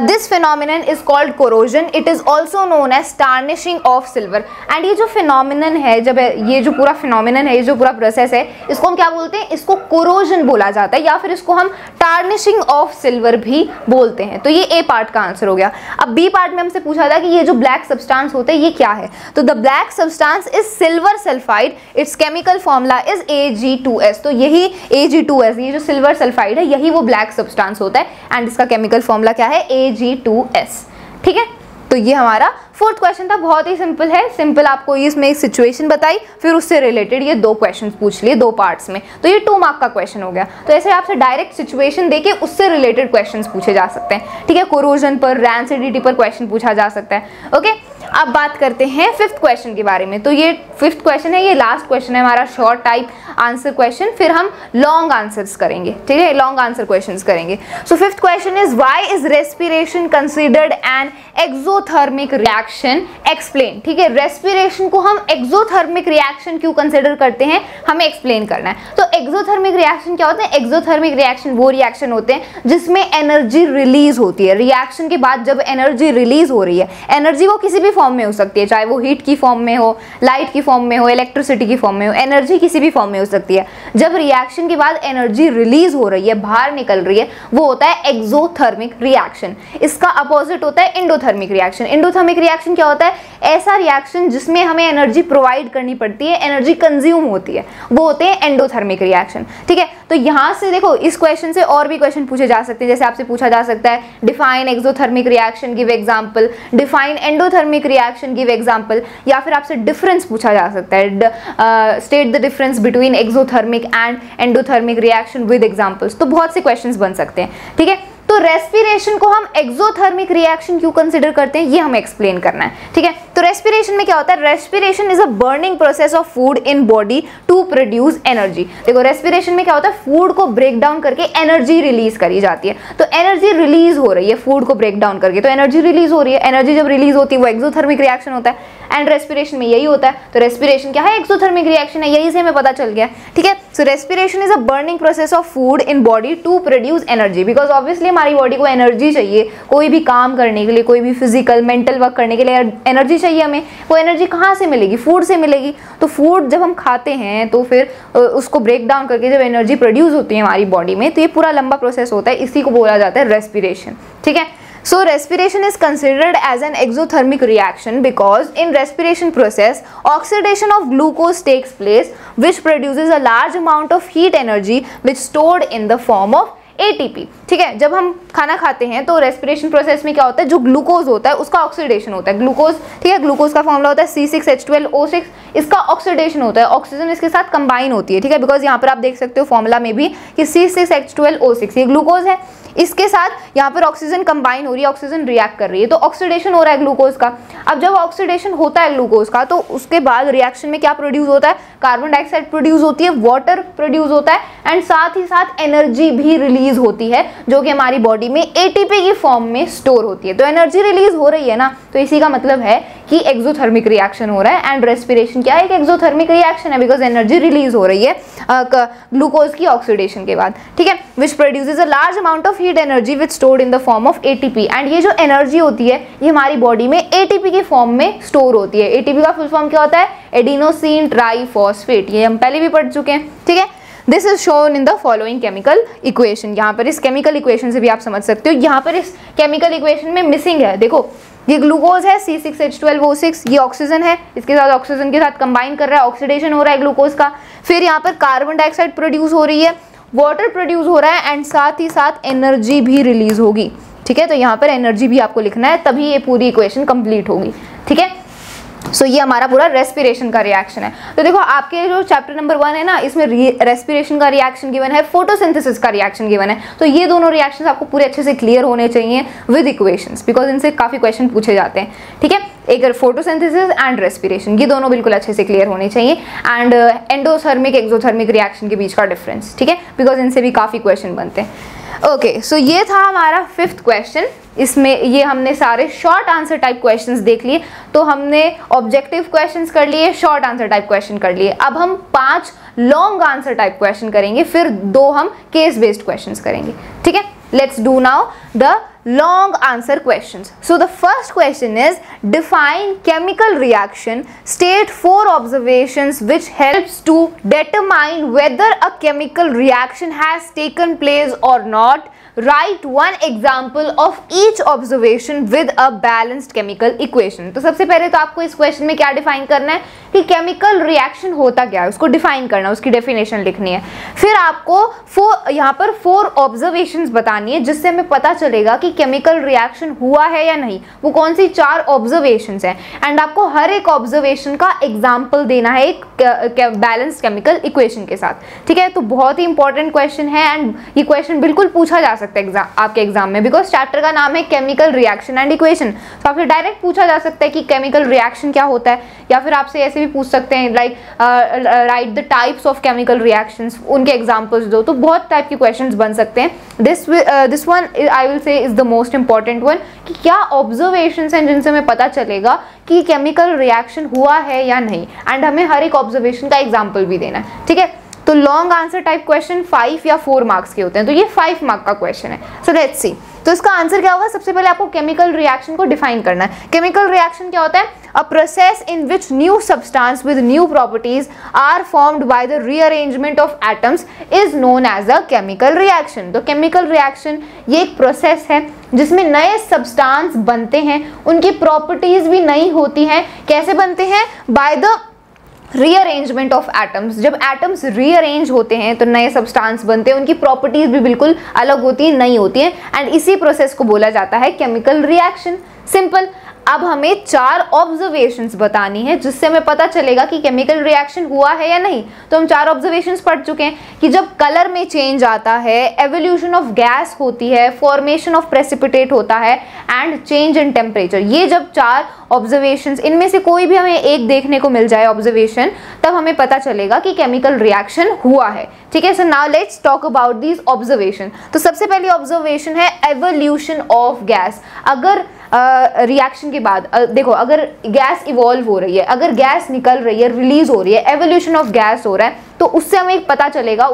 this phenomenon is called corrosion. It is also known as tarnishing of silver. And ये जो phenomenon है, जब ये जो पूरा phenomenon है, ये जो पूरा process है, इसको हम क्या बोलते हैं, इसको corrosion बोला जाता है या फिर इसको हम tarnishing of silver भी बोलते हैं। तो ये A पार्ट का आंसर हो गया। अब B पार्ट में हमसे पूछा था कि ये जो black substance होते हैं ये क्या है। तो the black substance is silver sulfide. Its chemical formula is Ag2S. तो यही Ag2S, ये जो silver sulfide है, यही वो black substance होता है एंड इसका chemical formula क्या है, Ag2S। ठीक है, तो ये हमारा फोर्थ क्वेश्चन था। बहुत ही सिंपल है, सिंपल आपको इसमें एक सिचुएशन बताई, फिर उससे रिलेटेड ये दो क्वेश्चंस पूछ लिए 2 पार्ट्स में। तो ये 2 मार्क का क्वेश्चन हो गया। तो ऐसे आपसे डायरेक्ट सिचुएशन देके उससे रिलेटेड क्वेश्चंस पूछे जा सकते हैं। ठीक है, कोरोजन पर, रैंसिडिटी पर क्वेश्चन पूछा जा सकता है। ओके, अब बात करते हैं 5th क्वेश्चन के बारे में। तो ये 5th क्वेश्चन है, ये लास्ट क्वेश्चन है हमारा शॉर्ट टाइप आंसर क्वेश्चन, फिर हम लॉन्ग आंसर्स करेंगे। ठीक है, लॉन्ग आंसर क्वेश्चंस करेंगे। सो 5th question is why is respiration considered an exothermic reaction, explain. ठीक है, रेस्पिरेशन को हम एक्सोथर्मिक रिएक्शन क्यों कंसीडर करते हैं, हमें एक्सप्लेन करना है। तो एक्सोथर्मिक रिएक्शन क्या होते हैं, एक्सोथर्मिक रिएक्शन वो रिएक्शन होते हैं जिसमें एनर्जी रिलीज होती है। रिएक्शन के बाद जब एनर्जी रिलीज हो रही है, एनर्जी वो किसी भी फॉर्म में हो सकती है, चाहे वो हीट की फॉर्म में हो, लाइट की फॉर्म में हो, इलेक्ट्रिसिटी की फॉर्म में हो, एनर्जी किसी भी फॉर्म में हो सकती है। जब रिएक्शन के बाद एनर्जी रिलीज हो रही है, बाहर निकल रही है, वो होता है एक्सोथर्मिक रिएक्शन। इसका अपोजिट होता है एंडोथर्मिक रिएक्शन। एंडोथर्मिक रिएक्शन क्या होता है, ऐसा रिएक्शन जिसमें हमें एनर्जी प्रोवाइड करनी पड़ती है, एनर्जी कंज्यूम होती है, वो होते हैं एंडोथर्मिक रिएक्शन। ठीक है, तो यहां से देखो इस क्वेश्चन से और भी क्वेश्चन पूछे जा सकते हैं। जैसे आपसे पूछा जा सकता है define exothermic reaction, give example, define endothermic reaction, give example, या फिर आपसे डिफरेंस पूछा जा सकता है, state the difference between exothermic and endothermic reaction with examples. तो बहुत से क्वेश्चंस बन सकते हैं। ठीक है, तो रेस्पिरेशन को हम एक्सोथर्मिक रिएक्शन क्यों कंसीडर करते हैं, ये हमें एक्सप्लेन करना है। ठीक है, तो रेस्पिरेशन में क्या होता है, respiration is a burning process of food in body to produce energy. देखो रेस्पिरेशन में क्या होता है, फूड को ब्रेक डाउन करके एनर्जी रिलीज करी जाती है। तो एनर्जी रिलीज हो रही है फूड को ब्रेक डाउन करके, तो एनर्जी रिलीज हो रही है। एनर्जी जब रिलीज होती है वो एक्सोथर्मिक रिएक्शन होता है एंड रेस्पिरेशन में यही होता है। तो रेस्पिरेशन क्या है, एक्सोथर्मिक रिएक्शन है, यही से हमें पता चल गया। ठीक है, so respiration is a burning process of food in body to produce energy, because obviously हमारी बॉडी को एनर्जी चाहिए, कोई भी काम करने के लिए, कोई भी फिजिकल मेंटल वर्क करने के लिए एनर्जी चाहिए हमें। वो एनर्जी कहाँ से मिलेगी, फूड से मिलेगी। तो फूड जब हम खाते हैं तो फिर उसको ब्रेक डाउन करके जब एनर्जी प्रोड्यूस होती है हमारी बॉडी में, तो ये पूरा लंबा प्रोसेस होता है, इसी को बोला जाता है रेस्पिरेशन। ठीक है, so respiration is considered as an exothermic reaction because in respiration process oxidation of glucose takes place which produces a large amount of heat energy which stored in the form of ATP। ठीक है, जब हम खाना खाते हैं तो रेस्पिरेशन प्रोसेस में क्या होता है, जो ग्लूकोज होता है उसका ऑक्सीडेशन होता है। ग्लूकोज, ठीक है, ग्लूकोज का फॉर्मूला होता है C6H12O6, इसका ऑक्सीडेशन होता है, ऑक्सीजन इसके साथ कंबाइन होती है। ठीक है, बिकॉज यहाँ पर आप देख सकते हो फॉर्मूला में भी कि C6H12O6 ये ग्लूकोज है, इसके साथ यहाँ पर ऑक्सीजन कंबाइन हो रही है, ऑक्सीजन रिएक्ट कर रही है, तो ऑक्सीडेशन हो रहा है ग्लूकोज का। अब जब ऑक्सीडेशन होता है ग्लूकोज का तो उसके बाद रिएक्शन में क्या प्रोड्यूस होता है, कार्बन डाइऑक्साइड प्रोड्यूस होती है, वाटर प्रोड्यूस होता है एंड साथ ही साथ एनर्जी भी रिलीज होती है जो कि हमारी बॉडी में एटीपी की फॉर्म में स्टोर होती है। तो एनर्जी रिलीज हो रही है ना, तो इसी का मतलब है कि एक्सोथर्मिक रिएक्शन हो रहा है, एंड रेस्पिरेशन क्या है, एक एक्सोथर्मिक रिएक्शन है बिकॉज एनर्जी रिलीज हो रही है ग्लूकोज की ऑक्सीडेशन के बाद, ठीक है, which produces a large amount of heat energy which stored in the form of ATP. And ये जो एनर्जी होती है ये हमारी बॉडी में एटीपी के फॉर्म में स्टोर होती है। एटीपी का फुल फॉर्म क्या होता है, एडिनोसिन ट्राइफॉस्फेट, ये हम पहले भी पढ़ चुके हैं, ठीक है। This is shown in the following chemical equation. यहाँ पर इस केमिकल इक्वेशन से भी आप समझ सकते हो, यहाँ पर इस केमिकल इक्वेशन में मिसिंग है, देखो ये ग्लूकोज है C6H12O6, ये ऑक्सीजन है, इसके साथ ऑक्सीजन के साथ कंबाइन कर रहा है, ऑक्सीडेशन हो रहा है ग्लूकोज का, फिर यहाँ पर कार्बन डाइऑक्साइड प्रोड्यूस हो रही है, वाटर प्रोड्यूस हो रहा है, एंड साथ ही साथ एनर्जी भी रिलीज होगी, ठीक है। तो यहाँ पर एनर्जी भी आपको लिखना है, तभी ये पूरी इक्वेशन कंप्लीट होगी, ठीक है। सो ये हमारा पूरा रेस्पिरेशन का रिएक्शन है। तो देखो आपके जो चैप्टर नंबर 1 है ना, इसमें रेस्पिरेशन का रिएक्शन गिवन है, फोटोसिंथेसिस का रिएक्शन गिवन है। तो ये दोनों रिएक्शंस आपको पूरे अच्छे से क्लियर होने चाहिए विद इक्वेशंस, बिकॉज इनसे काफी क्वेश्चन पूछे जाते हैं, ठीक है। एक फोटोसिंथेसिस एंड रेस्पिरेशन, ये दोनों बिल्कुल अच्छे से क्लियर होने चाहिए, एंड एंडोथर्मिक एक्सोथर्मिक रिएक्शन के बीच का डिफरेंस, ठीक है, बिकॉज इनसे भी काफी क्वेश्चन बनते हैं। ओके, सो ये था हमारा 5th क्वेश्चन। इसमें ये हमने सारे शॉर्ट आंसर टाइप क्वेश्चंस देख लिए, तो हमने ऑब्जेक्टिव क्वेश्चंस कर लिए, शॉर्ट आंसर टाइप क्वेश्चन कर लिए। अब हम 5 लॉन्ग आंसर टाइप क्वेश्चन करेंगे, फिर 2 हम केस बेस्ड क्वेश्चंस करेंगे, ठीक है। Let's do now the long answer questions. So the first question is, define chemical reaction, state 4 observations which helps to determine whether a chemical reaction has taken place or not. Write one example of each observation with a balanced chemical equation. तो सबसे पहले तो आपको इस क्वेश्चन में क्या डिफाइन करना है कि केमिकल रिएक्शन होता क्या है, उसको डिफाइन करना है, उसकी डेफिनेशन लिखनी है। फिर आपको यहाँ पर 4 ऑब्जर्वेशंस बतानी है जिससे हमें पता चलेगा कि केमिकल रिएक्शन हुआ है या नहीं। वो कौन सी 4 ऑब्जर्वेशंस हैं, एंड आपको हर एक ऑब्जर्वेशन का एग्जाम्पल देना है एक बैलेंस्ड केमिकल इक्वेशन के साथ, ठीक है। तो बहुत ही इंपॉर्टेंट क्वेश्चन है, एंड ये क्वेश्चन बिल्कुल पूछा जा सकता है आपके एग्जाम में, बिकॉज चैप्टर का नाम है केमिकल रिएक्शन एंड इक्वेशन। तो आपसे डायरेक्ट पूछा जा सकता है कि केमिकल रिएक्शन क्या होता है, या फिर आपसे ऐसे भी पूछ सकते हैं like right the types of chemical reactions, उनके एग्जांपल्स दो। तो बहुत टाइप के क्वेश्चंस बन सकते हैं। This one I will say is the most important one, कि क्या ऑब्जर्वेशंस हैं जिनसे हमें पता चलेगा कि केमिकल रिएक्शन हुआ है या नहीं, एंड हमें हर एक ऑब्जर्वेशन का एग्जाम्पल भी देना है, ठीक है। तो लॉन्ग आंसर टाइप क्वेश्चन 5 या 4 मार्क्स के होते हैं, तो ये 5 मार्क का क्वेश्चन है। सो लेट्स सी, तो इसका आंसर क्या होगा। सबसे पहले आपको केमिकल रिएक्शन को डिफाइन करना है। केमिकल रिएक्शन क्या होता है, a process in which new substance with new properties are formed by the rearrangement of atoms is known as a chemical reaction. तो केमिकल रिएक्शन ये एक प्रोसेस है जिसमें नए सब्सटेंस बनते हैं, उनकी प्रॉपर्टीज भी नई होती हैं। कैसे बनते हैं, bye the rearrangement of atoms. जब एटम्स रीअरेंज होते हैं तो नए सब्सटेंस बनते हैं, उनकी प्रॉपर्टीज भी बिल्कुल अलग होती हैं, नई होती हैं, एंड इसी प्रोसेस को बोला जाता है केमिकल रिएक्शन। सिंपल। अब हमें 4 ऑब्जर्वेशंस बतानी है जिससे हमें पता चलेगा कि केमिकल रिएक्शन हुआ है या नहीं। तो हम 4 ऑब्जर्वेशंस पढ़ चुके हैं कि जब कलर में चेंज आता है, एवोल्यूशन ऑफ गैस होती है, फॉर्मेशन ऑफ प्रेसिपिटेट होता है, एंड चेंज इन टेम्परेचर। ये जब 4 ऑब्जर्वेशंस, इनमें से कोई भी हमें एक देखने को मिल जाए ऑब्जर्वेशन, तब हमें पता चलेगा कि केमिकल रिएक्शन हुआ है, ठीक है। So now let's talk about these observation. तो सबसे पहली ऑब्जर्वेशन है एवोल्यूशन ऑफ गैस। अगर रिएक्शन के बाद देखो, अगर गैस इवॉल्व हो रही है, अगर गैस निकल रही है, रिलीज हो रही है, एवोल्यूशन ऑफ गैस हो रहा है, तो उससे हमें पता चलेगा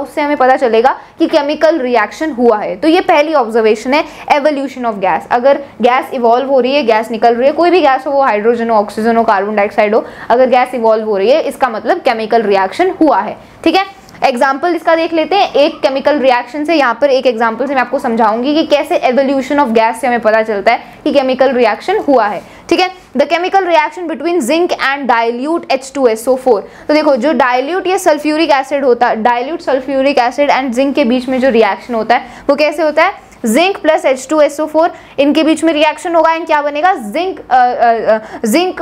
कि केमिकल रिएक्शन हुआ है। तो ये पहली ऑब्जर्वेशन है, एवोल्यूशन ऑफ गैस। अगर गैस इवॉल्व हो रही है, गैस निकल रही है, कोई भी गैस हो, वो हाइड्रोजन हो, ऑक्सीजन हो, कार्बन डाइऑक्साइड हो, अगर गैस इवॉल्व हो रही है, इसका मतलब केमिकल रिएक्शन हुआ है, ठीक है। एग्जाम्पल इसका देख लेते हैं। एक केमिकल रिएक्शन से, यहाँ पर एक एग्जाम्पल से मैं आपको समझाऊंगी कि कैसे एवोल्यूशन ऑफ गैस से हमें पता चलता है कि केमिकल रिएक्शन हुआ है, ठीक है। The chemical reaction between zinc and dilute H2SO4। तो देखो, जो डाइल्यूट या सल्फ्यूरिक एसिड होता है, dilute sulphuric acid and zinc के बीच में जो रिएक्शन होता है वो कैसे होता है, जिंक प्लस H2SO4, इनके बीच में रिएक्शन होगा, एंड क्या बनेगा, जिंक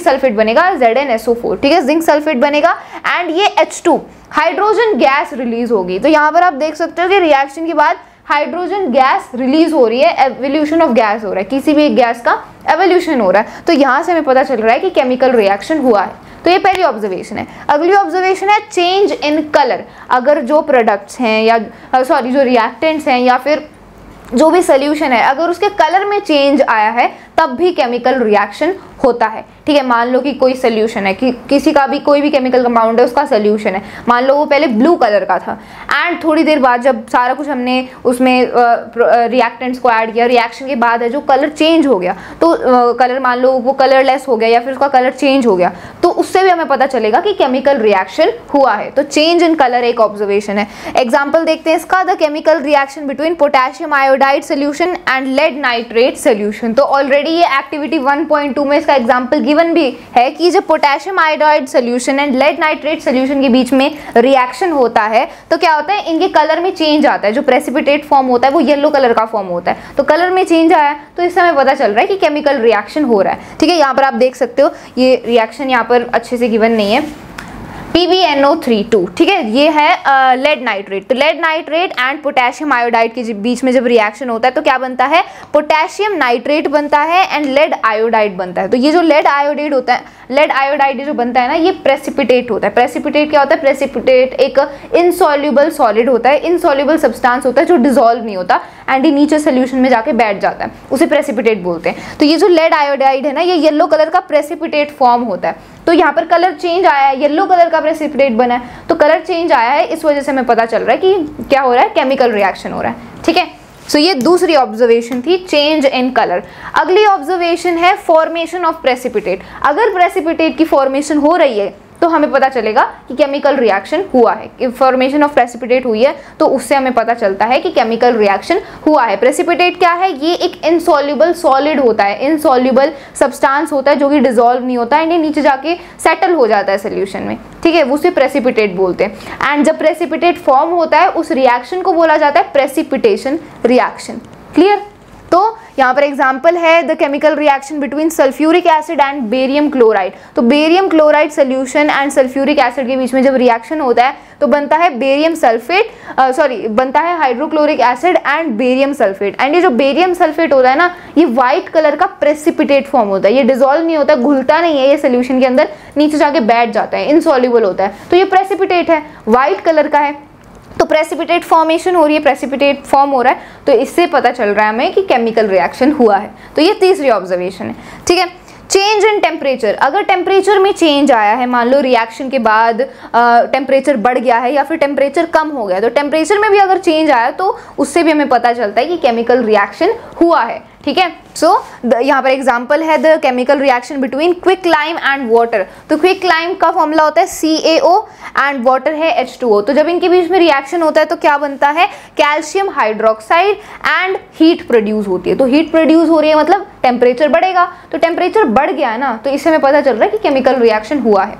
सल्फेट बनेगा, ZnSO4, ठीक है, जिंक सल्फेट बनेगा, एंड ये H2 हाइड्रोजन गैस रिलीज होगी। तो यहाँ पर आप देख सकते हो कि रिएक्शन के बाद हाइड्रोजन गैस रिलीज हो रही है, एवोल्यूशन ऑफ गैस हो रहा है, किसी भी एक गैस का एवोल्यूशन हो रहा है। तो यहाँ से हमें पता चल रहा है कि केमिकल रिएक्शन हुआ है। तो ये पहली ऑब्जर्वेशन है। अगली ऑब्जर्वेशन है चेंज इन कलर। अगर जो प्रोडक्ट्स हैं या जो रिएक्टेंट्स हैं या फिर जो भी सोल्यूशन है, अगर उसके कलर में चेंज आया है तब भी केमिकल रिएक्शन होता है। ठीक है, मान लो कि कोई सोल्यूशन है, कि किसी का भी कोई भी केमिकल कंपाउंड है, उसका सोल्यूशन है, मान लो वो पहले ब्लू कलर का था एंड थोड़ी देर बाद जब सारा कुछ हमने उसमें रिएक्टेंट्स को ऐड किया, रिएक्शन के बाद है जो कलर चेंज हो गया, तो कलर मान लो वो कलरलेस हो गया या फिर उसका कलर चेंज हो गया, तो उससे भी हमें पता चलेगा कि केमिकल रिएक्शन हुआ है। तो चेंज इन कलर एक ऑब्जर्वेशन है। एग्जाम्पल देखते हैं इसका, the chemical reaction between potassium iodide solution and lead nitrate solution. तो ऑलरेडी ये एक्टिविटी 1.2 में इसका एग्जाम्पल गिवन भी है कि जब potassium iodide solution and lead nitrate solution के बीच में रिएक्शन होता है तो क्या होता है, इनके कलर में चेंज आता है, जो प्रेसिपिटेट फॉर्म होता है वो येलो कलर का फॉर्म होता है, तो कलर में चेंज आया तो इससे हमें पता चल रहा है कि केमिकल रिएक्शन हो रहा है। ठीक है, यहाँ पर आप देख सकते हो ये रिएक्शन यहाँ पर अच्छे से गिवन नहीं है, PbNO32। ठीक है, ये है लेड नाइट्रेट। तो lead nitrate and potassium iodide के बीच में जब रिएक्शन होता है तो क्या बनता है, पोटेशियम नाइट्रेट बनता है एंड लेड आयोडाइड बनता है। तो ये जो लेड आयोडाइड होता है, लेड आयोडाइड जो बनता है ना, ये प्रेसिपिटेट होता है। प्रेसिपिटेट क्या होता है, प्रेसिपिटेट एक इनसॉल्युबल सॉलिड होता है, इनसॉल्युबल सब्सटेंस होता है जो डिसॉल्व नहीं होता एंड ये नीचे सोल्यूशन में जाके बैठ जाता है, उसे प्रेसिपिटेट बोलते हैं। तो ये जो लेड आयोडाइड है ना, ये येलो कलर का प्रेसिपिटेट फॉर्म होता है। तो यहाँ पर कलर चेंज आया है, येलो कलर का प्रेसिपिटेट बना है, तो कलर चेंज आया है, इस वजह से हमें पता चल रहा है कि क्या हो रहा है, केमिकल रिएक्शन हो रहा है। ठीक है, सो ये दूसरी ऑब्जर्वेशन थी, चेंज इन कलर। अगली ऑब्जर्वेशन है फॉर्मेशन ऑफ प्रेसिपिटेट। अगर प्रेसिपिटेट की फॉर्मेशन हो रही है तो हमें पता चलेगा कि केमिकल रिएक्शन हुआ है। फॉर्मेशन ऑफ प्रेसिपिटेट हुई है तो उससे हमें पता चलता है कि केमिकल रिएक्शन हुआ है। प्रेसिपिटेट क्या है, ये एक इनसॉल्युबल सॉलिड होता है, इनसॉल्युबल सब्सटेंस होता है जो कि डिसॉल्व नहीं होता है, नीचे जाके सेटल हो जाता है सोल्यूशन में। ठीक है, उसे प्रेसिपिटेट बोलते हैं एंड जब प्रेसिपिटेट फॉर्म होता है उस रिएक्शन को बोला जाता है प्रेसिपिटेशन रिएक्शन। क्लियर? तो यहाँ पर एग्जाम्पल है the chemical reaction between sulphuric acid and barium chloride. तो barium chloride solution and sulphuric acid के बीच में जब रिएक्शन होता है तो बनता है बेरियम सल्फेट, बनता है hydrochloric acid and barium sulphate. And ये जो बेरियम सल्फेट होता है ना, ये व्हाइट कलर का प्रेसिपिटेट फॉर्म होता है, ये डिसॉल्व नहीं होता, घुलता नहीं है, ये सोल्यूशन के अंदर नीचे जाके बैठ जाता है, इनसॉल्युबल होता है, तो ये प्रेसिपिटेट है, व्हाइट कलर का है। तो प्रेसिपिटेट फॉर्मेशन हो रही है, प्रेसिपिटेट फॉर्म हो रहा है, तो इससे पता चल रहा है हमें कि केमिकल रिएक्शन हुआ है। तो ये तीसरी ऑब्जर्वेशन है। ठीक है, चेंज इन टेम्परेचर। अगर टेम्परेचर में चेंज आया है, मान लो रिएक्शन के बाद टेम्परेचर बढ़ गया है या फिर टेम्परेचर कम हो गया, तो टेम्परेचर में भी अगर चेंज आया तो उससे भी हमें पता चलता है कि केमिकल रिएक्शन हुआ है। ठीक है, सो यहाँ पर एग्जांपल है the chemical reaction between quick lime and water. तो क्विक लाइम का फॉर्मूला होता है CaO एंड वाटर है H2O। तो जब इनके बीच में रिएक्शन होता है तो क्या बनता है, calcium hydroxide and heat produce होती है। तो हीट प्रोड्यूस हो रही है मतलब टेम्परेचर बढ़ेगा, तो टेम्परेचर बढ़ गया है ना, तो इससे हमें पता चल रहा है कि केमिकल रिएक्शन हुआ है।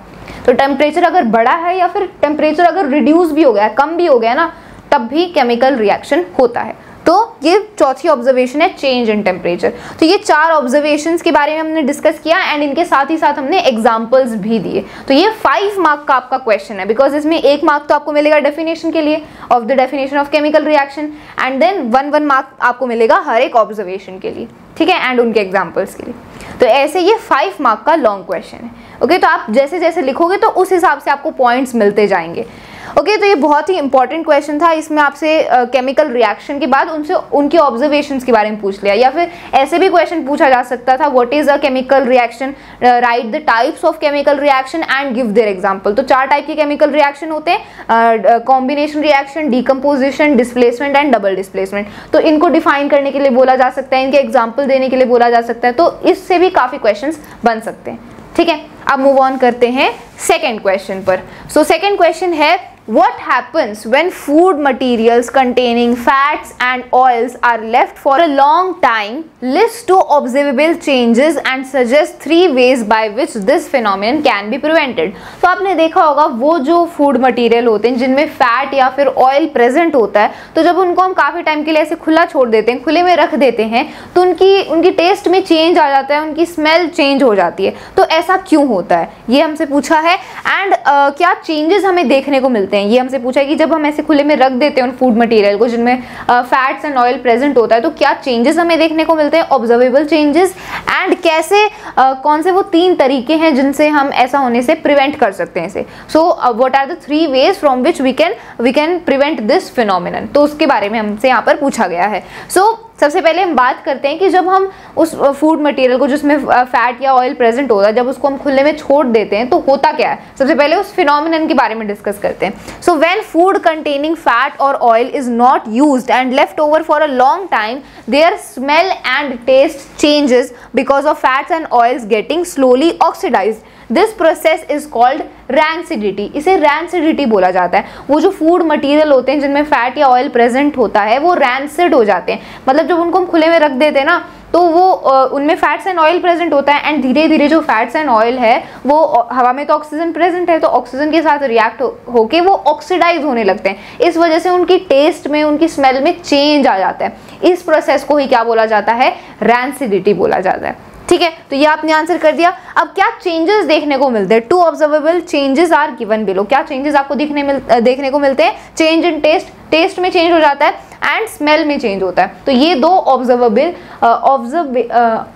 तो टेम्परेचर अगर बढ़ा है या फिर टेम्परेचर अगर रिड्यूस भी हो गया, कम भी हो गया ना, तब भी केमिकल रिएक्शन होता है। तो ये चौथी ऑब्जर्वेशन है, चेंज इन टेम्परेचर। तो ये चार ऑब्जर्वेशंस के बारे में हमने डिस्कस किया एंड इनके साथ ही साथ हमने एग्जांपल्स भी दिए। तो ये 5 मार्क का आपका क्वेश्चन है, बिकॉज इसमें 1 मार्क तो आपको मिलेगा डेफिनेशन के लिए, of the definition of chemical reaction, and then 1 mark आपको मिलेगा हर एक ऑब्जर्वेशन के लिए। ठीक है, एंड उनके एग्जाम्पल्स के लिए। तो ऐसे ये 5 मार्क का लॉन्ग क्वेश्चन है। ओके, तो आप जैसे जैसे लिखोगे तो उस हिसाब से आपको पॉइंट्स मिलते जाएंगे। ओके, तो ये बहुत ही इंपॉर्टेंट क्वेश्चन था। इसमें आपसे केमिकल रिएक्शन के बाद उनसे उनके ऑब्जर्वेशंस के बारे में पूछ लिया, या फिर ऐसे भी क्वेश्चन पूछा जा सकता था, what is a chemical reaction, right the types of chemical reaction and give their example. तो 4 टाइप के केमिकल रिएक्शन होते हैं, combination reaction, decomposition, displacement and double displacement. तो इनको डिफाइन करने के लिए बोला जा सकता है, इनके एग्जाम्पल देने के लिए बोला जा सकता है, तो इससे भी काफी क्वेश्चन बन सकते हैं। ठीक है, अब मूव ऑन करते हैं सेकेंड क्वेश्चन पर। सो सेकेंड क्वेश्चन है, what happens when food materials containing fats and oils are left for a long time? List 2 observable changes and suggest 3 ways by which this phenomenon can be prevented. तो आपने देखा होगा वो जो फूड मटेरियल होते हैं जिनमें फैट या फिर ऑयल प्रेजेंट होता है, तो जब उनको हम काफी टाइम के लिए ऐसे खुला छोड़ देते हैं, खुले में रख देते हैं, तो उनकी टेस्ट में चेंज आ जाता है, उनकी स्मेल चेंज हो जाती है। तो ऐसा क्यों होता है, ये हमसे पूछा है। एंड क्या चेंजेस हमें देखने को मिलते हैं, ये हमसे पूछा है कि जब हम ऐसे खुले में रख देते हैं उन फूड मटेरियल को जिनमें फैट्स एंड ऑयल प्रेजेंट होता है, तो क्या चेंजेस हमें देखने को मिलते हैं, ऑब्जर्वेबल चेंजेस, एंड कैसे कौन से वो 3 तरीके हैं जिनसे हम ऐसा होने से प्रिवेंट कर सकते हैं इसे। So what are the 3 ways from which we can prevent this phenomenon. तो उसके बारे में हमसे यहाँ पर पूछा गया है। सो सबसे पहले हम बात करते हैं कि जब हम उस फूड मटेरियल को जिसमें फैट या ऑयल प्रेजेंट होता है, जब उसको हम खुले में छोड़ देते हैं तो होता क्या है। सबसे पहले उस फिनोमिनन के बारे में डिस्कस करते हैं। So when food containing fat और oil is not used and left over for a long time, there smell and taste changes because of fats and oils getting slowly oxidised. This process is called rancidity. इसे रैंसिडिटी बोला जाता है। वो जो फूड मटेरियल होते हैं जिनमें फैट या ऑयल प्रेजेंट होता है वो रैंसिड हो जाते हैं। मतलब जब उनको हम खुले में रख देते हैं ना तो वो उनमें फैट्स एंड ऑयल प्रेजेंट होता है एंड धीरे धीरे जो फैट्स एंड ऑयल है वो हवा में तो ऑक्सीजन प्रेजेंट है तो ऑक्सीजन के साथ रिएक्ट होके वो ऑक्सीडाइज होने लगते हैं। इस वजह से उनकी टेस्ट में, उनकी स्मेल में चेंज आ जाता है। इस प्रोसेस को ही क्या बोला जाता है, रैंसिडिटी बोला जाता है। ठीक है, तो ये आपने आंसर कर दिया। अब क्या चेंजेस देखने को मिलते हैं, 2 observable changes are given below. क्या चेंजेस आपको देखने को मिलते हैं, चेंज इन टेस्ट, टेस्ट में चेंज हो जाता है एंड स्मेल में चेंज होता है। तो ये 2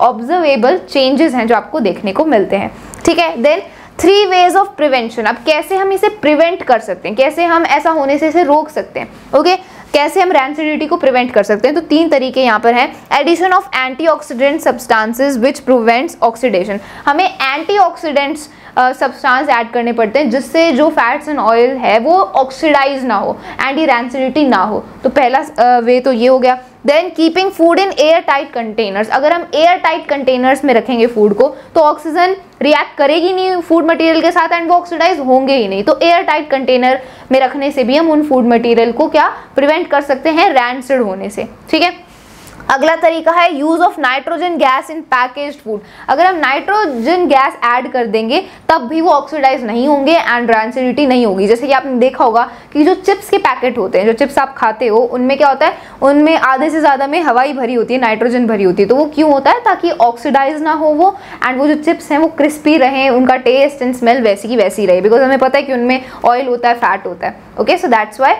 ऑब्जर्वेबल चेंजेस हैं जो आपको देखने को मिलते हैं। ठीक है, देन 3 वेज ऑफ प्रिवेंशन। अब कैसे हम इसे प्रिवेंट कर सकते हैं, कैसे हम ऐसा होने से इसे रोक सकते हैं। ओके, कैसे हम रैंसिडिटी को प्रिवेंट कर सकते हैं, तो 3 तरीके यहाँ पर हैं। Addition of antioxidant substances which prevents oxidation. हमें एंटीऑक्सीडेंट्स सब्सटेंस ऐड करने पड़ते हैं जिससे जो फैट्स एंड ऑयल है वो ऑक्सीडाइज ना हो एंड ये रैंसिडिटी ना हो। तो पहला वे तो ये हो गया। Then keeping food in air tight containers. अगर हम एयर टाइट कंटेनर्स में रखेंगे फूड को तो ऑक्सीजन रिएक्ट करेगी नहीं फूड मटेरियल के साथ एंड वो ऑक्सीडाइज होंगे ही नहीं। तो एयर टाइट कंटेनर में रखने से भी हम उन फूड मटेरियल को क्या प्रिवेंट कर सकते हैं, रैंसिड होने से। ठीक है, अगला तरीका है use of nitrogen gas in packaged food. अगर हम नाइट्रोजन गैस ऐड कर देंगे तब भी वो ऑक्सीडाइज नहीं होंगे एंड रैंसिडिटी नहीं होगी। जैसे कि आपने देखा होगा कि जो चिप्स के पैकेट होते हैं, जो चिप्स आप खाते हो, उनमें क्या होता है, उनमें आधे से ज्यादा में हवा ही भरी होती है, नाइट्रोजन भरी होती है। तो वो क्यों होता है, ताकि ऑक्सीडाइज ना हो वो एंड वो जो चिप्स हैं वो क्रिस्पी रहे, उनका टेस्ट एंड स्मेल वैसी की वैसी रहे, बिकॉज हमें पता है कि उनमें ऑयल होता है, फैट होता है। Okay, so that's why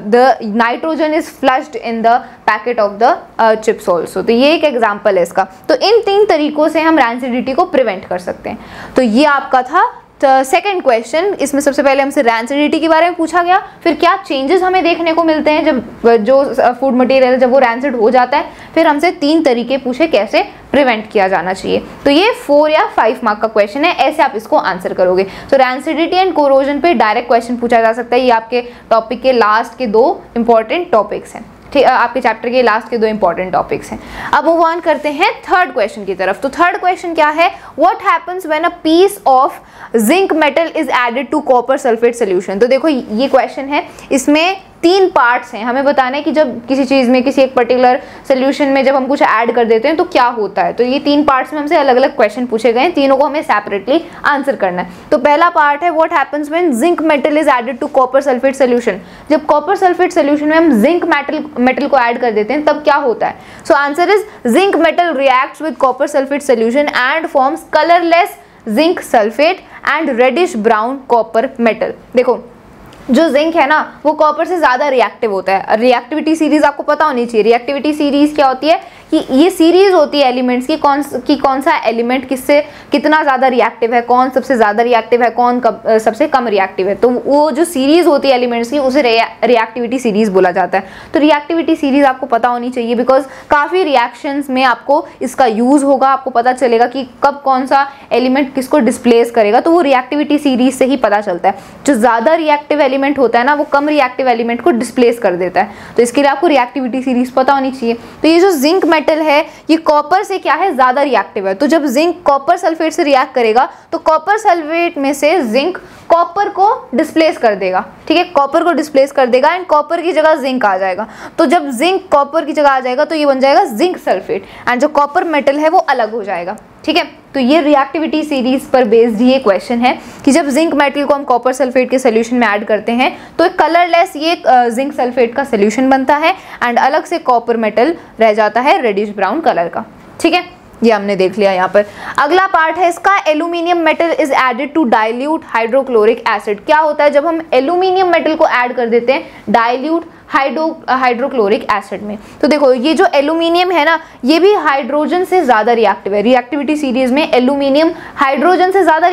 the nitrogen is flushed in the packet of the chips also. तो ये एक एग्जाम्पल है इसका। तो इन 3 तरीकों से हम रैंसिडिटी को प्रिवेंट कर सकते हैं। तो ये आपका था सेकंड क्वेश्चन। इसमें सबसे पहले हमसे रैंसिडिटी के बारे में पूछा गया, फिर क्या चेंजेस हमें देखने को मिलते हैं जब जो फूड मटेरियल जब वो रैंसिड हो जाता है, फिर हमसे 3 तरीके पूछे कैसे प्रिवेंट किया जाना चाहिए। तो ये 4 या 5 मार्क का क्वेश्चन है, ऐसे आप इसको आंसर करोगे। तो रैंसिडिटी एंड कोरोजन पे डायरेक्ट क्वेश्चन पूछा जा सकता है। ये आपके टॉपिक के लास्ट के 2 इंपॉर्टेंट टॉपिक्स हैं। ठीक, आपके चैप्टर के लास्ट के 2 इंपॉर्टेंट टॉपिक्स हैं। अब मूव ऑन करते हैं थर्ड क्वेश्चन की तरफ। तो थर्ड क्वेश्चन क्या है, what happens when a piece of zinc metal is added to copper sulphate solution. तो देखो ये क्वेश्चन है, इसमें 3 पार्ट्स हैं। हमें बताना है कि जब किसी चीज़ में, किसी एक पर्टिकुलर सोल्यूशन में जब हम कुछ ऐड कर देते हैं तो क्या होता है। तो ये 3 पार्ट्स में हमसे अलग अलग क्वेश्चन पूछे गए हैं, तीनों को हमें सेपरेटली आंसर करना है। तो पहला पार्ट है what happens when zinc metal is added to copper sulphate solution. जब कॉपर सल्फेट सोल्यूशन में हम जिंक मेटल को ऐड कर देते हैं तब क्या होता है। So answer is zinc metal reacts with copper sulphate solution and forms colourless zinc sulphate and reddish brown copper metal. देखो जो जिंक है ना वो कॉपर से ज़्यादा रिएक्टिव होता है। रिएक्टिविटी सीरीज आपको पता होनी चाहिए। रिएक्टिविटी सीरीज क्या होती है कि ये सीरीज होती है एलिमेंट्स की, कौन सा एलिमेंट किससे कितना ज़्यादा रिएक्टिव है, कौन सबसे ज़्यादा रिएक्टिव है, कौन सबसे कम रिएक्टिव है। तो वो जो सीरीज होती है एलिमेंट्स की उसे रिएक्टिविटी सीरीज बोला जाता है। तो रिएक्टिविटी सीरीज आपको पता होनी चाहिए बिकॉज काफ़ी रिएक्शंस में आपको इसका यूज़ होगा, आपको पता चलेगा कि कब कौन सा एलिमेंट किसको डिस्प्लेस करेगा। तो वो रिएक्टिविटी सीरीज से ही पता चलता है। जो ज़्यादा रिएक्टिव एलिमेंट होता है ना वो कम रिएक्टिव एलिमेंट को डिस्प्लेस कर देता है। तो इसके लिए आपको रिएक्टिविटी सीरीज पता होनी चाहिए। तो ये जो जिंक मेटल है ये कॉपर से क्या है, ज्यादा रिएक्टिव है। तो जब जिंक कॉपर सल्फेट से रिएक्ट करेगा तो कॉपर सल्फेट में से जिंक कॉपर को डिस्प्लेस कर देगा। ठीक है, कॉपर को डिस्प्लेस कर देगा एंड कॉपर की जगह जिंक आ जाएगा। तो जब जिंक कॉपर की जगह आ जाएगा तो ये बन जाएगा जिंक सल्फेट एंड जो कॉपर मेटल है वो अलग हो जाएगा। ठीक है, तो ये रिएक्टिविटी सीरीज पर बेस्ड ये क्वेश्चन है कि जब जिंक मेटल को हम कॉपर सल्फेट के सोल्यूशन में ऐड करते हैं तो एक कलरलेस ये जिंक सल्फेट का सोल्यूशन बनता है एंड अलग से कॉपर मेटल रह जाता है रेडिश ब्राउन कलर का। ठीक है, ये हमने देख लिया। यहाँ पर अगला पार्ट है इसका, aluminium metal is added to dilute hydrochloric acid. क्या होता है जब हम एल्यूमिनियम मेटल को ऐड कर देते हैं डाइल्यूट हाइड्रोक्लोरिक एसिड में। तो देखो ये जो एल्यूमिनियम है ना, ये भी हाइड्रोजन से ज्यादा रिएक्टिव है। रिएक्टिविटी सीरीज में एल्यूमिनियम हाइड्रोजन से ज्यादा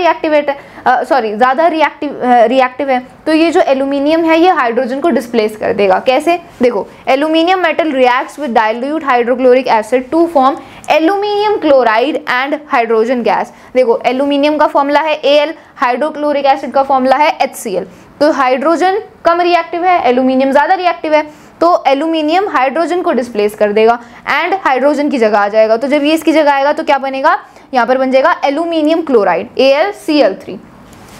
ज्यादा रिएक्टिव है। तो ये जो एल्यूमिनियम है ये हाइड्रोजन को डिस्प्लेस कर देगा। कैसे? देखो, aluminium metal reacts with dilute hydrochloric acid to form aluminium chloride and hydrogen gas. देखो, एल्यूमिनियम का फॉर्मूला है Al, हाइड्रोक्लोरिक एसिड का फॉर्मूला है HCl। तो हाइड्रोजन कम रिएक्टिव है, एल्यूमिनियम ज्यादा रिएक्टिव है, तो एल्यूमिनियम हाइड्रोजन को डिस्प्लेस कर देगा एंड हाइड्रोजन की जगह आ जाएगा। तो जब ये इसकी जगह आएगा तो क्या बनेगा? यहाँ पर बन जाएगा एल्यूमिनियम क्लोराइड AlCl3।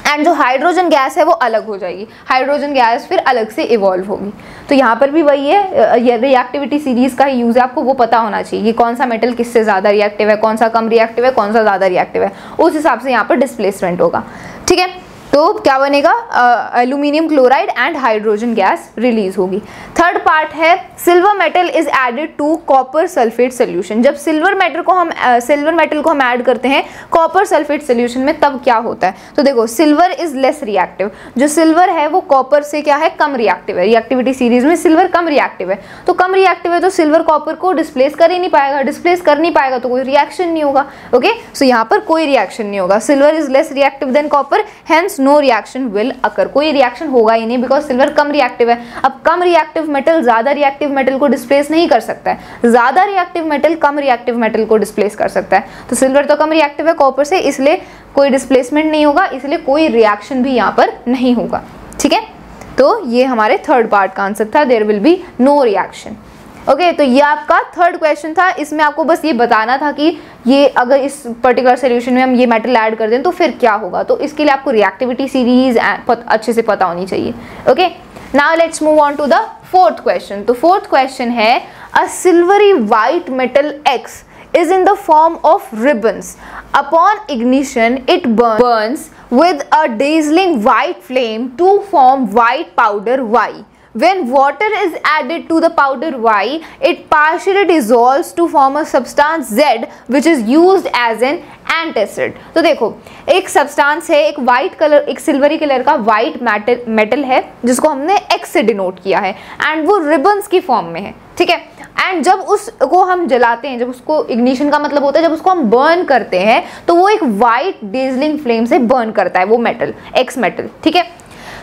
एंड जो हाइड्रोजन गैस है वो अलग हो जाएगी, हाइड्रोजन गैस फिर अलग से इवॉल्व होगी। तो यहाँ पर भी वही है, ये रिएक्टिविटी सीरीज का ही यूज है, आपको वो पता होना चाहिए कि कौन सा मेटल किससे ज्यादा रिएक्टिव है, कौन सा कम रिएक्टिव है, कौन सा ज्यादा रिएक्टिव है, उस हिसाब से यहाँ पर डिस्प्लेसमेंट होगा। ठीक है, तो क्या बनेगा? Aluminium chloride and hydrogen gas release होगी। थर्ड पार्ट है silver metal is added to copper sulphate solution. जब सिल्वर मेटल को हम ऐड करते हैं कॉपर सल्फेट सोल्यूशन में, तब क्या होता है? तो देखो, सिल्वर इज लेस रिएक्टिव। जो सिल्वर है वो कॉपर से क्या है? कम रिएक्टिव है। रिएक्टिविटी सीरीज में सिल्वर कम रिएक्टिव है, तो कम रिएक्टिव है तो सिल्वर कॉपर को डिस्प्लेस कर ही नहीं पाएगा। डिस्प्लेस कर नहीं पाएगा तो कोई रिएक्शन नहीं होगा। ओके, सो यहाँ पर कोई रिएक्शन नहीं होगा। Silver is less reactive than copper, hence no reaction will occur. कोई रिएक्शन होगा ही नहीं बिकॉज सिल्वर कम रिएक्टिव है। अब कम रिएक्टिव मेटल ज्यादा रिएक्टिव मेटल को डिस्प्लेस नहीं कर सकता है, ज्यादा रिएक्टिव मेटल कम रिएक्टिव मेटल को डिस्प्लेस कर सकता है। तो सिल्वर तो कम रिएक्टिव है कॉपर से, इसलिए कोई डिस्प्लेसमेंट नहीं होगा, इसलिए कोई रिएक्शन भी यहाँ पर नहीं होगा। ठीक है, तो ये हमारे थर्ड पार्ट का आंसर था, there will be no reaction. Okay, तो ये आपका थर्ड क्वेश्चन था। इसमें आपको बस ये बताना था कि ये अगर इस पर्टिकुलर सोल्यूशन में हम ये मेटल ऐड कर दें तो फिर क्या होगा। तो इसके लिए आपको रिएक्टिविटी सीरीज अच्छे से पता होनी चाहिए। Okay, now let's move on to the fourth question. तो फोर्थ क्वेश्चन है a silvery white metal X is in the form of ribbons. Upon ignition, it burns with a dazzling white flame to form white powder Y. When water is added to the powder Y, it partially dissolves to form a substance Z, which is used as an antacid. तो देखो, एक सब्सटेंस है, एक वाइट कलर, एक सिल्वरी कलर का वाइट मेटल है जिसको हमने X से डिनोट किया है एंड वो रिबन्स की फॉर्म में है। ठीक है, एंड जब उसको हम जलाते हैं, जब उसको इग्निशन का मतलब होता है जब उसको हम बर्न करते हैं, तो वो एक वाइट डेजलिंग फ्लेम से बर्न करता है वो मेटल, X मेटल। ठीक है,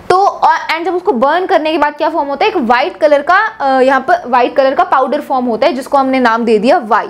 तो एंड जब उसको बर्न करने के बाद क्या फॉर्म होता है? एक वाइट कलर का यहाँ पर वाइट कलर का पाउडर फॉर्म होता है जिसको हमने नाम दे दिया Y.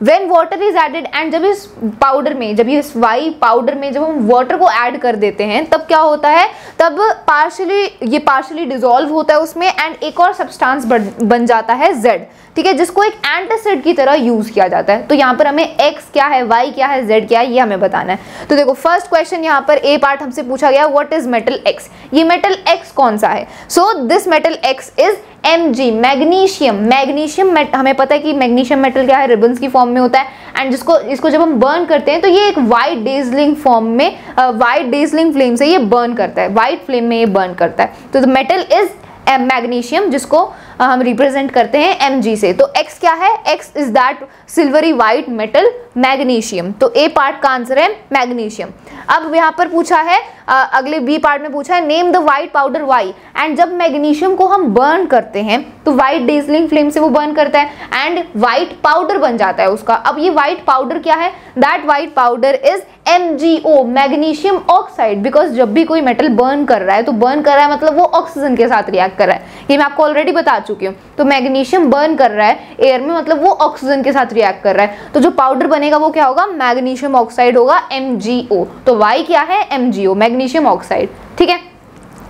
When water is added, and जब इस पाउडर में, जब ये Y पाउडर में जब हम वाटर को ऐड कर देते हैं तब क्या होता है? तब पार्शली डिसॉल्व होता है उसमें एंड एक और सब्सटेंस बन जाता है Z। ठीक है, जिसको एक एंटासिड की तरह यूज किया जाता है। तो यहाँ पर हमें X क्या है, Y क्या है, Z क्या है, ये हमें बताना है। तो देखो, फर्स्ट क्वेश्चन यहाँ पर A पार्ट हमसे पूछा गया, व्हाट इज मेटल X? ये मेटल X कौन सा है? So this metal X is Mg, magnesium. Magnesium हमें पता है कि मैग्नीशियम मेटल क्या है? रिबन्स की फॉर्म में होता है एंड इसको जब हम बर्न करते हैं तो ये एक वाइट डेजलिंग फॉर्म में, वाइट डेजलिंग फ्लेम से ये बर्न करता है, वाइट फ्लेम में ये बर्न करता है। तो द मेटल इज मैग्नीशियम, जिसको हम रिप्रेजेंट करते हैं Mg से। तो X क्या है? X is that silvery white metal magnesium. तो A पार्ट का आंसर है मैग्नीशियम। अब यहाँ पर पूछा है, अगले B पार्ट में पूछा है name the white powder Y। And जब मैग्नीशियम को हम बर्न करते हैं तो वाइट डेजलिंग फ्लेम से वो बर्न करता है एंड वाइट पाउडर बन जाता है उसका। अब ये वाइट पाउडर क्या है? That white powder is MgO, magnesium oxide. Because जब भी कोई मेटल बर्न कर रहा है तो बर्न कर रहा है मतलब वो ऑक्सीजन के साथ रिएक्ट कर रहा है, ये मैं आपको ऑलरेडी बता चुकी हूँ। तो मैग्नीशियम बर्न कर रहा है एयर में मतलब वो ऑक्सीजन के साथ रिएक्ट कर रहा है, तो जो पाउडर बनेगा वो क्या होगा? मैग्नीशियम ऑक्साइड होगा, MgO। तो Y क्या है? MgO, magnesium oxide. ठीक है,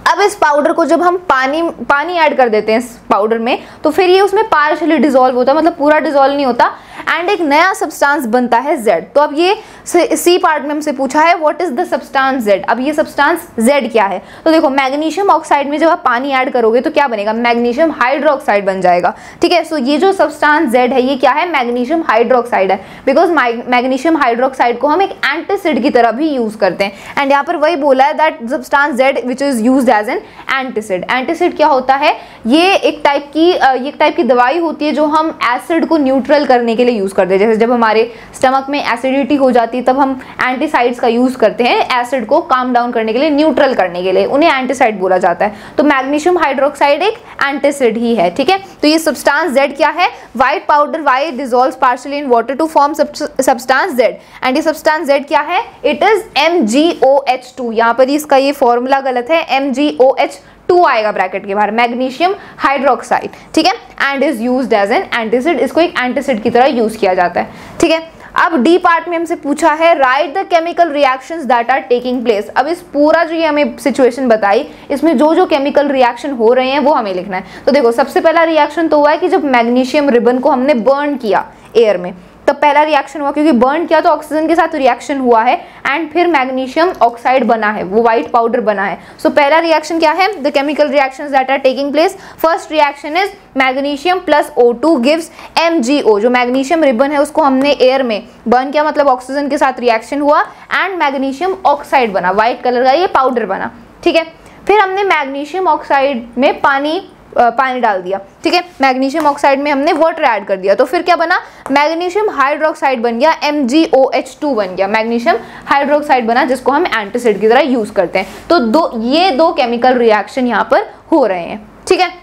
अब इस पाउडर को जब हम पानी ऐड कर देते हैं इस पाउडर में तो फिर ये उसमें पार्शियली डिसॉल्व होता है, मतलब पूरा डिसॉल्व नहीं होता एंड एक नया सब्सटेंस बनता है Z। तो अब ये C पार्ट में हमसे पूछा है what is the substance Z। अब ये सब्सटेंस Z क्या है? तो देखो, मैग्नीशियम ऑक्साइड में जब आप पानी ऐड करोगे तो क्या बनेगा? मैग्नीशियम हाइड्रोक्साइड बन जाएगा। ठीक है, सो ये जो सब्सटेंस Z है ये क्या है? मैग्नीशियम हाइड्रोक्साइड है। बिकॉज मैग्नीशियम हाइड्रोक्साइड को हम एक एंटासिड की तरह भी यूज करते हैं एंड यहाँ पर वही बोला है that substance Z which is used as an antacid. Antacid क्या होता है? ये एक टाइप की दवाई होती है जो हम एसिड को न्यूट्रल करने के लिए यूज़ करते हैं। जैसे जब हमारे स्टमक में एसिडिटी हो जाती है तब हम एंटीसाइड्स का यूज़ करते हैं एसिड को काम डाउन करने के लिए, न्यूट्रल करने के लिए, उन्हें एंटीसाइड बोला जाता है। तो मैग्नीशियम हाइड्रोक्साइड एक एंटीसिड ही है, ठीक है। तो ये सब्सटेंस Z क्या है? White powder Y dissolves partially in water to form substance Z, एंड ये सब्सटेंस Z क्या है? It is MgOH2। यहाँ पर इसका ये फॉर्मूला गलत है, MgOH2 आएगा ब्रैकेट के बाहर, मैग्नीशियम हाइड्रोक्साइड, ठीक है, and is used as an antacid. इसको एक एंटीसिड की तरह यूज किया जाता है, ठीक है। अब डी पार्ट में हमसे पूछा है write the chemical reactions that are taking place. अब इस पूरा जो ये हमें सिचुएशन बताई, इसमें जो जो केमिकल रिएक्शन हो रहे हैं वो हमें लिखना है। तो देखो, सबसे पहला रिएक्शन तो हुआ है कि जब मैग्नीशियम रिबन को हमने बर्न किया एयर में, तब पहला रिएक्शन हुआ, क्योंकि बर्न किया तो ऑक्सीजन के साथ रिएक्शन हुआ है एंड फिर मैग्नीशियम ऑक्साइड बना है, वो व्हाइट पाउडर बना है। सो पहला रिएक्शन क्या है? The chemical reactions that are taking place, first reaction is magnesium plus O2 gives MgO। जो मैग्नीशियम रिबन है उसको हमने एयर में बर्न किया, मतलब ऑक्सीजन के साथ रिएक्शन हुआ एंड मैग्नीशियम ऑक्साइड बना, व्हाइट कलर का ये पाउडर बना, ठीक है। फिर हमने मैग्नीशियम ऑक्साइड में पानी डाल दिया, ठीक है, मैग्नीशियम ऑक्साइड में हमने वाटर ऐड कर दिया, तो फिर क्या बना? मैग्नीशियम हाइड्रोक्साइड बन गया, MgOH2 बन गया, मैग्नीशियम हाइड्रोक्साइड बना, जिसको हम एंटीसिड की तरह यूज करते हैं। तो ये दो केमिकल रिएक्शन यहाँ पर हो रहे हैं, ठीक है।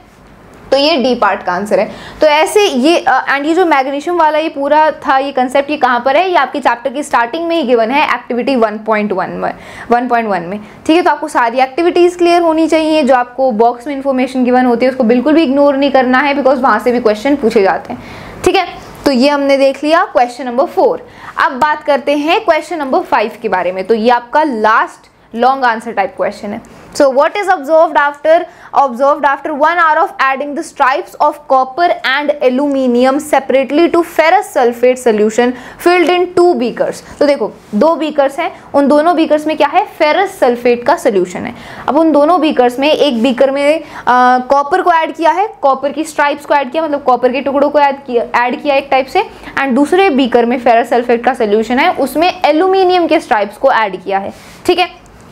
तो ये डी पार्ट का आंसर है। तो ऐसे ये एंड ये जो मैग्नीशियम वाला ये पूरा था, ये कंसेप्ट ये कहाँ पर है? ये आपके चैप्टर की स्टार्टिंग में ही गिवन है, एक्टिविटी 1.1 में, ठीक है। तो आपको सारी एक्टिविटीज़ क्लियर होनी चाहिए। जो आपको बॉक्स में इंफॉर्मेशन गिवन होती है उसको बिल्कुल भी इग्नोर नहीं करना है, बिकॉज वहाँ से भी क्वेश्चन पूछे जाते हैं, ठीक है। तो ये हमने देख लिया क्वेश्चन नंबर 4। अब बात करते हैं क्वेश्चन नंबर 5 के बारे में। तो ये आपका last long answer type question है। So what is observed after 1 hour of adding the stripes of copper and aluminium separately to ferrous sulfate solution filled in 2 beakers। तो देखो, 2 बीकर्स हैं, उन दोनों बीकर्स में क्या है? फेरस सल्फेट का सोल्यूशन है। अब उन दोनों बीकर्स में एक बीकर में कॉपर को ऐड किया है, कॉपर की स्ट्राइप्स को ऐड किया, मतलब कॉपर के टुकड़ों को ऐड किया एक टाइप से, एंड दूसरे बीकर में फेरस सल्फेट का सोल्यूशन है, उसमें एल्यूमिनियम के स्ट्राइप्स को ऐड किया है, ठीक है।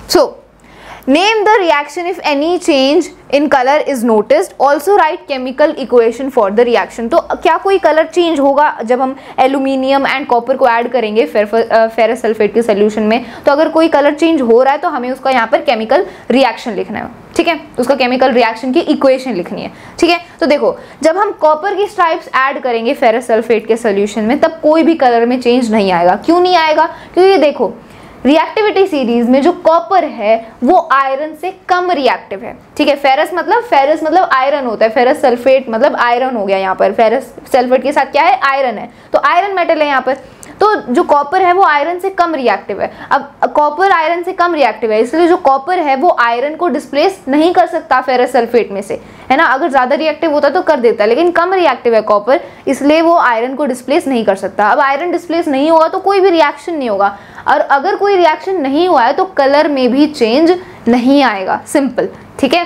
सो name the reaction if any change in color is noticed, also write chemical equation for the reaction। तो क्या कोई कलर चेंज होगा जब हम एल्यूमिनियम एंड कॉपर को ऐड करेंगे फेरस सल्फेट के सोल्यूशन में? तो अगर कोई कलर चेंज हो रहा है तो हमें उसका यहाँ पर केमिकल रिएक्शन लिखना है, ठीक है, उसका केमिकल रिएक्शन की इक्वेशन लिखनी है, ठीक है। तो देखो, जब हम कॉपर की स्ट्राइप्स ऐड करेंगे फेरस सल्फेट के सोल्यूशन में, तब कोई भी कलर में चेंज नहीं आएगा। क्यों नहीं आएगा? क्योंकि देखो, रिएक्टिविटी सीरीज में जो कॉपर है वो आयरन से कम रिएक्टिव है, ठीक है। फेरस मतलब आयरन होता है, फेरस सल्फेट मतलब आयरन हो गया, यहाँ पर फेरस सल्फेट के साथ क्या है? आयरन है, तो आयरन मेटल है यहाँ पर। तो जो कॉपर है वो आयरन से कम रिएक्टिव है। अब कॉपर आयरन से कम रिएक्टिव है, इसलिए जो कॉपर है वो आयरन को डिस्प्लेस नहीं कर सकता फेरस सल्फेट में से, है ना। अगर ज़्यादा रिएक्टिव होता तो कर देता, लेकिन कम रिएक्टिव है कॉपर, इसलिए वो आयरन को डिस्प्लेस नहीं कर सकता। अब आयरन डिस्प्लेस नहीं होगा तो कोई भी रिएक्शन नहीं होगा, और अगर कोई रिएक्शन नहीं हुआ है तो कलर में भी चेंज नहीं आएगा, सिंपल, ठीक है।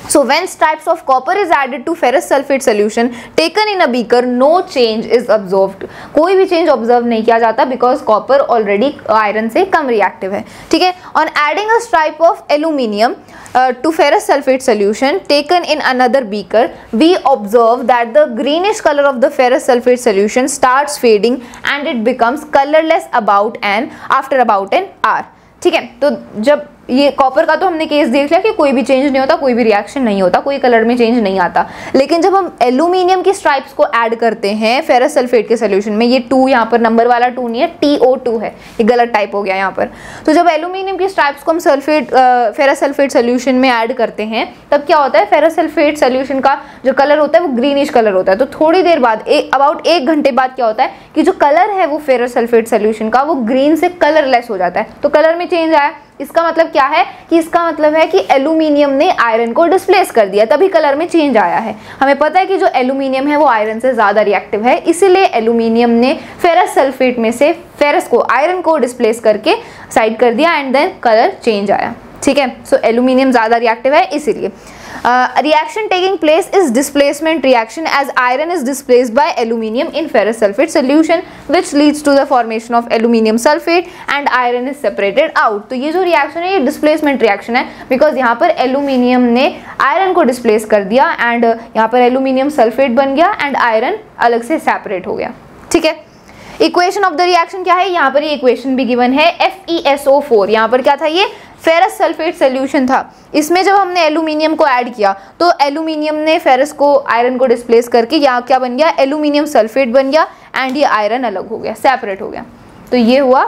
So when stripes of copper is added to ferrous sulfate solution taken in a beaker, no change is observed। कोई भी चेंज ऑब्जर्व नहीं किया जाता, बिकॉज कॉपर ऑलरेडी आयरन से कम रिएक्टिव है, ठीक है। On adding a stripe of aluminium to ferrous sulfate solution taken in another beaker, we observe that the greenish color of the ferrous sulfate solution starts fading and it becomes colorless after about an hour, ठीक है। तो जब ये कॉपर का तो हमने केस देख लिया कि कोई भी चेंज नहीं होता, कोई भी रिएक्शन नहीं होता, कोई कलर में चेंज नहीं आता। लेकिन जब हम एल्यूमिनियम की स्ट्राइप्स को ऐड करते हैं फेरस सल्फेट के सोल्यूशन में, ये 2 यहाँ पर नंबर वाला 2 नहीं है, TO2 है, ये गलत टाइप हो गया यहाँ पर। तो जब एल्यूमिनियम की स्ट्राइप्स को हम फेरस सल्फेट सोल्यूशन में ऐड करते हैं, तब क्या होता है? फेरस सल्फेट सोल्यूशन का जो कलर होता है वो ग्रीनिश कलर होता है। तो थोड़ी देर बाद, अबाउट 1 घंटे बाद क्या होता है कि जो कलर है वो फेरस सल्फेट सोल्यूशन का वो ग्रीन से कलरलेस हो जाता है। तो कलर में चेंज आया, इसका मतलब क्या है कि इसका मतलब है कि एल्यूमिनियम ने आयरन को डिस्प्लेस कर दिया, तभी कलर में चेंज आया है। हमें पता है कि जो एल्यूमिनियम है वो आयरन से ज़्यादा रिएक्टिव है, इसीलिए एल्यूमिनियम ने फेरस सल्फेट में से फेरस को, आयरन को डिस्प्लेस करके साइड कर दिया एंड देन कलर चेंज आया, ठीक है। सो एल्यूमिनियम ज़्यादा रिएक्टिव है इसीलिए। Reaction taking place is displacement reaction as iron is displaced by aluminium in ferrous sulfate solution, which leads to the formation of aluminium sulfate and iron is separated out। तो ये जो रिएक्शन है ये डिस्प्लेसमेंट रिएक्शन है, बिकॉज यहाँ पर एल्यूमिनियम ने आयरन को डिस्प्लेस कर दिया एंड यहाँ पर एल्यूमिनियम सल्फेट बन गया एंड आयरन अलग से सेपरेट हो गया, ठीक है। इक्वेशन ऑफ द रिएक्शन क्या है, यहाँ पर ये इक्वेशन भी गिवन है, FeSO4। यहाँ पर क्या था, ये फेरस सल्फेट सोल्यूशन था। इसमें जब हमने एल्यूमिनियम को ऐड किया तो एल्यूमिनियम ने फेरस को, आयरन को डिस्प्लेस करके यहाँ क्या बन गया, एल्यूमिनियम सल्फेट बन गया एंड ये आयरन अलग हो गया, सेपरेट हो गया। तो ये हुआ,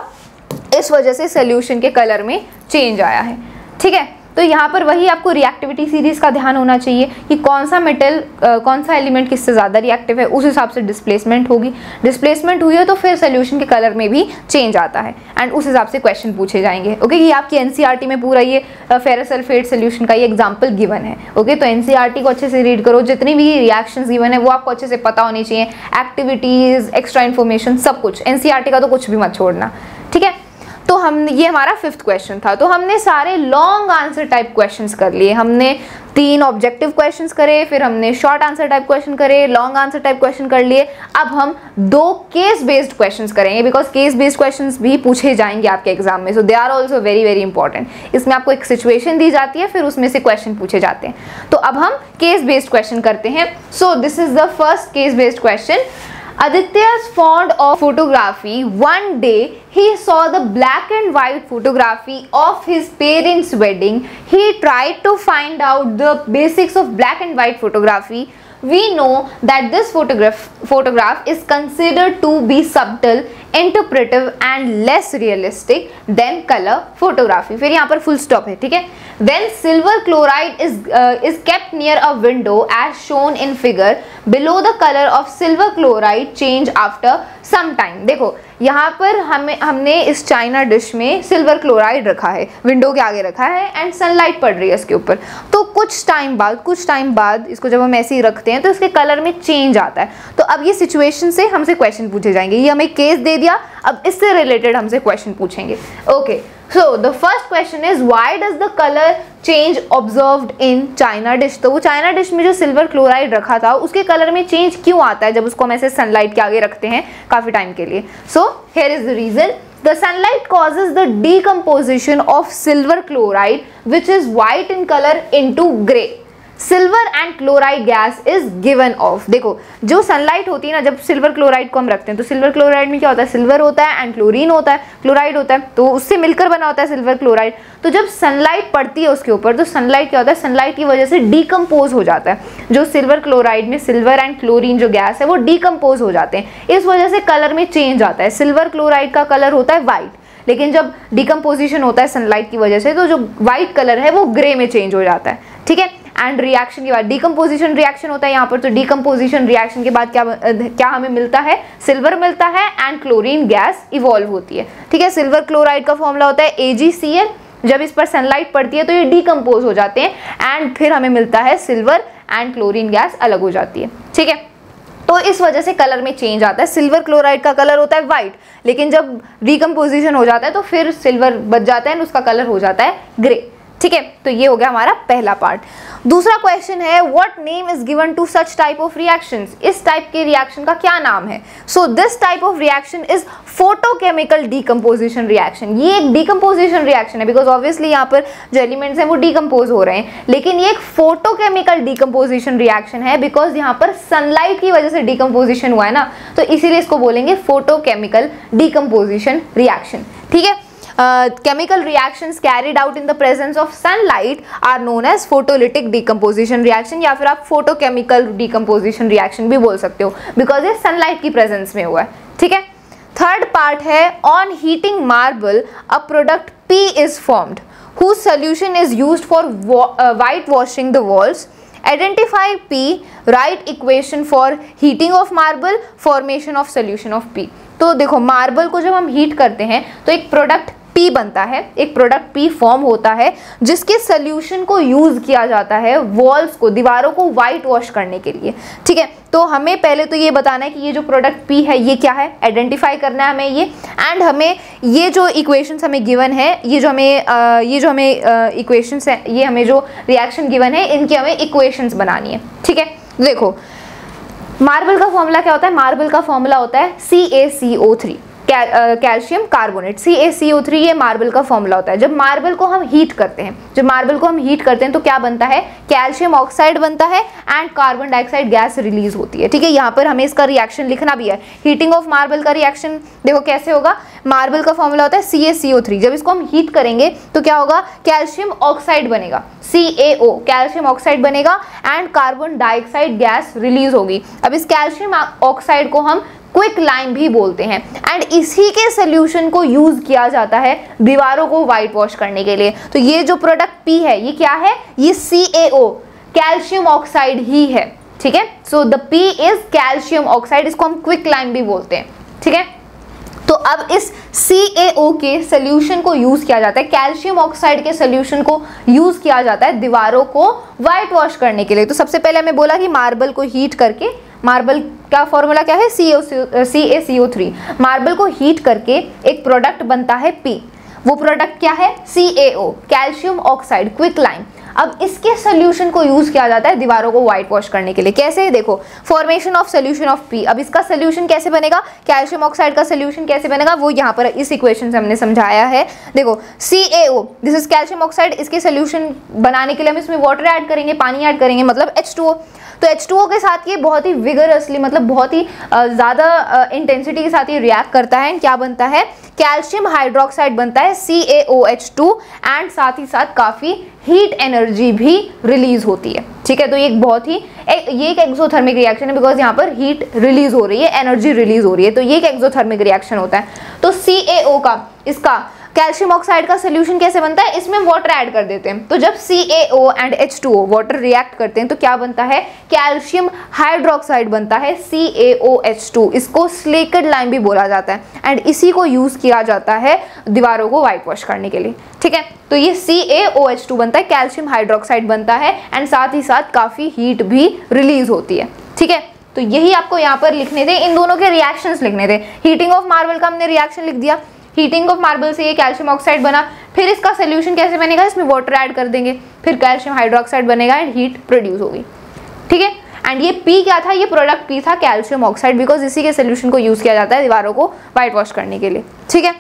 इस वजह से सोल्यूशन के कलर में चेंज आया है। ठीक है, तो यहाँ पर वही आपको रिएक्टिविटी सीरीज का ध्यान होना चाहिए कि कौन सा मेटल, कौन सा एलिमेंट किससे ज़्यादा रिएक्टिव है, उस हिसाब से डिस्प्लेसमेंट होगी। डिस्प्लेसमेंट हुई है तो फिर सोल्यूशन के कलर में भी चेंज आता है एंड उस हिसाब से क्वेश्चन पूछे जाएंगे। ओके, ये आपकी एनसीईआरटी में पूरा ये फेरस सल्फेट सोल्यूशन का ये एग्जाम्पल गिवन है। ओके, तो एनसीईआरटी को अच्छे से रीड करो, जितनी भी रिएक्शंस गिवन है वो आपको अच्छे से पता होनी चाहिए, एक्टिविटीज, एक्स्ट्रा इन्फॉर्मेशन, सब कुछ। एनसीईआरटी का तो कुछ भी मत छोड़ना। ठीक है, तो हम, ये हमारा 5th क्वेश्चन था। तो हमने सारे लॉन्ग आंसर टाइप क्वेश्चंस कर लिए। हमने 3 ऑब्जेक्टिव क्वेश्चंस करे, फिर हमने शॉर्ट आंसर टाइप क्वेश्चन करे, लॉन्ग आंसर टाइप क्वेश्चन कर लिए। अब हम 2 केस बेस्ड क्वेश्चंस करेंगे, बिकॉज केस बेस्ड क्वेश्चंस भी पूछे जाएंगे आपके एग्जाम में, so they are also very very important. इसमें आपको एक सिचुएशन दी जाती है, फिर उसमें से क्वेश्चन पूछे जाते हैं। तो अब हम केस बेस्ड क्वेश्चन करते हैं। So this is the first case based question. Aditya is fond of photography. One day he saw the black and white photography of his parents' wedding. He tried to find out the basics of black and white photography. We know that this photograph is considered to be subtle, interpretive and less realistic than color photography. फिर यहाँ पर full stop है, ठीक है। When silver chloride is kept near a window as shown in figure, below the color of silver chloride change after some time. देखो यहाँ पर हमने इस चाइना डिश में सिल्वर क्लोराइड रखा है, विंडो के आगे रखा है एंड सनलाइट पड़ रही है इसके ऊपर। तो कुछ टाइम बाद इसको जब हम ऐसे ही रखते हैं तो इसके कलर में चेंज आता है। तो अब ये सिचुएशन से हमसे क्वेश्चन पूछे जाएंगे। ये हमें केस दे दिया, अब इससे रिलेटेड हमसे क्वेश्चन पूछेंगे। Okay, so the first question is why does the color change observed in china dish? तो वो चाइना डिश में जो सिल्वर क्लोराइड रखा था उसके कलर में चेंज क्यों आता है जब उसको हम ऐसे सनलाइट के आगे रखते हैं काफी टाइम के लिए? So here is the reason. The sunlight causes the decomposition of silver chloride which is white in color into gray. Silver and chloride gas is given of. देखो जो सनलाइट होती है ना, जब सिल्वर क्लोराइड को हम रखते हैं तो सिल्वर क्लोराइड में क्या होता है, सिल्वर होता है एंड क्लोरीन होता है, क्लोराइड होता है, तो उससे मिलकर बना होता है सिल्वर क्लोराइड। तो जब सनलाइट पड़ती है उसके ऊपर तो सनलाइट क्या होता है, सनलाइट की वजह से डिकम्पोज हो जाता है। जो सिल्वर क्लोराइड में सिल्वर एंड क्लोरीन जो गैस है वो डिकम्पोज हो जाते हैं, इस वजह से कलर में चेंज आता है। सिल्वर क्लोराइड का कलर होता है वाइट, लेकिन जब डिकम्पोजिशन होता है सनलाइट की वजह से तो जो व्हाइट कलर है वो ग्रे में चेंज हो जाता है। ठीक है, एंड रिएक्शन के बाद डिकम्पोजिशन रिएक्शन होता है यहाँ पर। तो डिकम्पोजिशन रिएक्शन के बाद क्या हमें मिलता है, सिल्वर मिलता है एंड क्लोरीन गैस इवॉल्व होती है। ठीक है, सिल्वर क्लोराइड का फॉर्मूला होता है AgCl। जब इस पर सनलाइट पड़ती है तो ये डिकम्पोज हो जाते हैं एंड फिर हमें मिलता है सिल्वर एंड क्लोरीन गैस अलग हो जाती है। ठीक है, तो इस वजह से कलर में चेंज आता है। सिल्वर क्लोराइड का कलर होता है व्हाइट, लेकिन जब डिकम्पोजिशन हो जाता है तो फिर सिल्वर बच जाता है एंड उसका कलर हो जाता है ग्रे। ठीक है, तो ये हो गया हमारा पहला पार्ट। दूसरा क्वेश्चन है what name is given to such type of reactions? इस टाइप के रिएक्शन का क्या नाम है? So this type of reaction is photochemical decomposition reaction. ये एक डिकम्पोजिशन रिएक्शन है बिकॉज ऑब्वियसली यहाँ पर जो एलिमेंट्स हैं वो डिकम्पोज हो रहे हैं, लेकिन ये एक फोटोकेमिकल डिकम्पोजिशन रिएक्शन है बिकॉज यहाँ पर सनलाइट की वजह से डिकम्पोजिशन हुआ है ना, तो इसीलिए इसको बोलेंगे फोटोकेमिकल डिकम्पोजिशन रिएक्शन। ठीक है, chemical reactions carried out in the presence of sunlight are known as photolytic decomposition reaction, या फिर आप photochemical decomposition reaction भी बोल सकते हो बिकॉज ये सनलाइट की प्रेजेंस में हुआ है। ठीक है, थर्ड पार्ट है on heating marble a product P is formed whose solution is used for whitewashing the walls. Identify P, write equation for heating of marble, formation of solution of P. तो देखो मार्बल को जब हम हीट करते हैं तो एक प्रोडक्ट P बनता है, एक प्रोडक्ट P फॉर्म होता है जिसके सोल्यूशन को यूज किया जाता है वॉल्स को, दीवारों को वाइट वॉश करने के लिए। ठीक है, तो हमें पहले तो ये बताना है कि ये जो प्रोडक्ट P है ये क्या है, आइडेंटिफाई करना है हमें ये, एंड हमें ये जो इक्वेशंस हमें गिवन है, ये जो हमें इक्वेशंस है, ये हमें जो रिएक्शन गिवन है इनकी हमें इक्वेशंस बनानी है। ठीक है, देखो मार्बल का फॉर्मूला क्या होता है, मार्बल का फॉर्मूला होता है CaCO3। कैल्शियम कार्बोनेट CaCO3, ये मार्बल का फॉर्मूला होता है। जब मार्बल को हम हीट करते हैं तो क्या बनता है, कैल्शियम ऑक्साइड बनता है and carbon dioxide gas release होती है। ठीक है, यहाँ पर हमें इसका रिएक्शन लिखना भी है। हीटिंग ऑफ मार्बल का रिएक्शन देखो कैसे होगा, मार्बल का फॉर्मूला होता है CaCO3, जब इसको हम हीट करेंगे तो क्या होगा, कैल्शियम ऑक्साइड बनेगा, CaO कैल्शियम ऑक्साइड बनेगा and carbon dioxide gas release होगी। अब इस कैल्शियम ऑक्साइड को हम क्विक लाइम भी बोलते हैं एंड इसी के सोल्यूशन को यूज किया जाता है दीवारों को व्हाइट वॉश करने के लिए। तो ये जो प्रोडक्ट P है ये क्या है, ये CaO कैल्शियम ऑक्साइड ही है। ठीक है, so the P is calcium oxide, इसको हम क्विक लाइम भी बोलते हैं। ठीक है, तो अब इस CaO के सोल्यूशन को यूज किया जाता है, कैल्शियम ऑक्साइड के सोल्यूशन को यूज किया जाता है दीवारों को व्हाइट वॉश करने के लिए। तो सबसे पहले हमें बोला कि मार्बल को हीट करके, मार्बल का फॉर्मूला क्या है, CaCO3, मार्बल को हीट करके एक प्रोडक्ट बनता है P, वो प्रोडक्ट क्या है, CaO calcium oxide quick lime. अब इसके सोल्यूशन को यूज किया जाता है दीवारों को व्हाइट वॉश करने के लिए। कैसे, देखो formation of solution of P। अब इसका सोल्यूशन कैसे बनेगा, कैल्शियम ऑक्साइड का सोल्यूशन कैसे बनेगा, वो यहाँ पर इस इक्वेशन से हमने समझाया है। देखो CaO this is calcium oxide, इसके सोल्यूशन बनाने के लिए हम इसमें वाटर ऐड करेंगे, पानी ऐड करेंगे, मतलब H2O। तो H2O के साथ ये बहुत ही विगरसली, मतलब बहुत ही ज़्यादा इंटेंसिटी के साथ ये रिएक्ट करता है। क्या बनता है, कैल्शियम हाइड्रोक्साइड बनता है CaOH2 एंड साथ ही साथ काफ़ी हीट एनर्जी भी रिलीज होती है। ठीक है, तो ये एक बहुत ही ये एक एक्सोथर्मिक रिएक्शन है, बिकॉज यहाँ पर हीट रिलीज हो रही है, एनर्जी रिलीज हो रही है, तो ये एक एक्सोथर्मिक रिएक्शन होता है। तो CaO का, इसका कैल्शियम ऑक्साइड का सोल्यूशन कैसे बनता है, इसमें वाटर ऐड कर देते हैं। तो जब CaO and H2O water react करते हैं तो क्या बनता है, कैल्शियम हाइड्रोक्साइड बनता है CaOH2, इसको स्लेकेड लाइम भी बोला जाता है एंड इसी को यूज किया जाता है दीवारों को व्हाइट वॉश करने के लिए। ठीक है, तो ये CaOH2 बनता है, कैल्शियम हाइड्रोक्साइड बनता है एंड साथ ही साथ काफी हीट भी रिलीज होती है। ठीक है, तो यही आपको यहाँ पर लिखने थे, इन दोनों के रिएक्शंस लिखने थे। हीटिंग ऑफ मार्बल का हमने रिएक्शन लिख दिया, हीटिंग ऑफ मार्बल से ये कैल्शियम ऑक्साइड बना, फिर इसका सोल्यूशन कैसे बनेगा, इसमें वाटर ऐड कर देंगे, फिर कैल्शियम हाइड्रोक्साइड बनेगा एंड हीट प्रोड्यूस होगी। ठीक है, एंड ये P क्या था, ये प्रोडक्ट P था कैल्शियम ऑक्साइड, बिकॉज इसी के सोल्यूशन को यूज किया जाता है दीवारों को व्हाइट वॉश करने के लिए। ठीक है,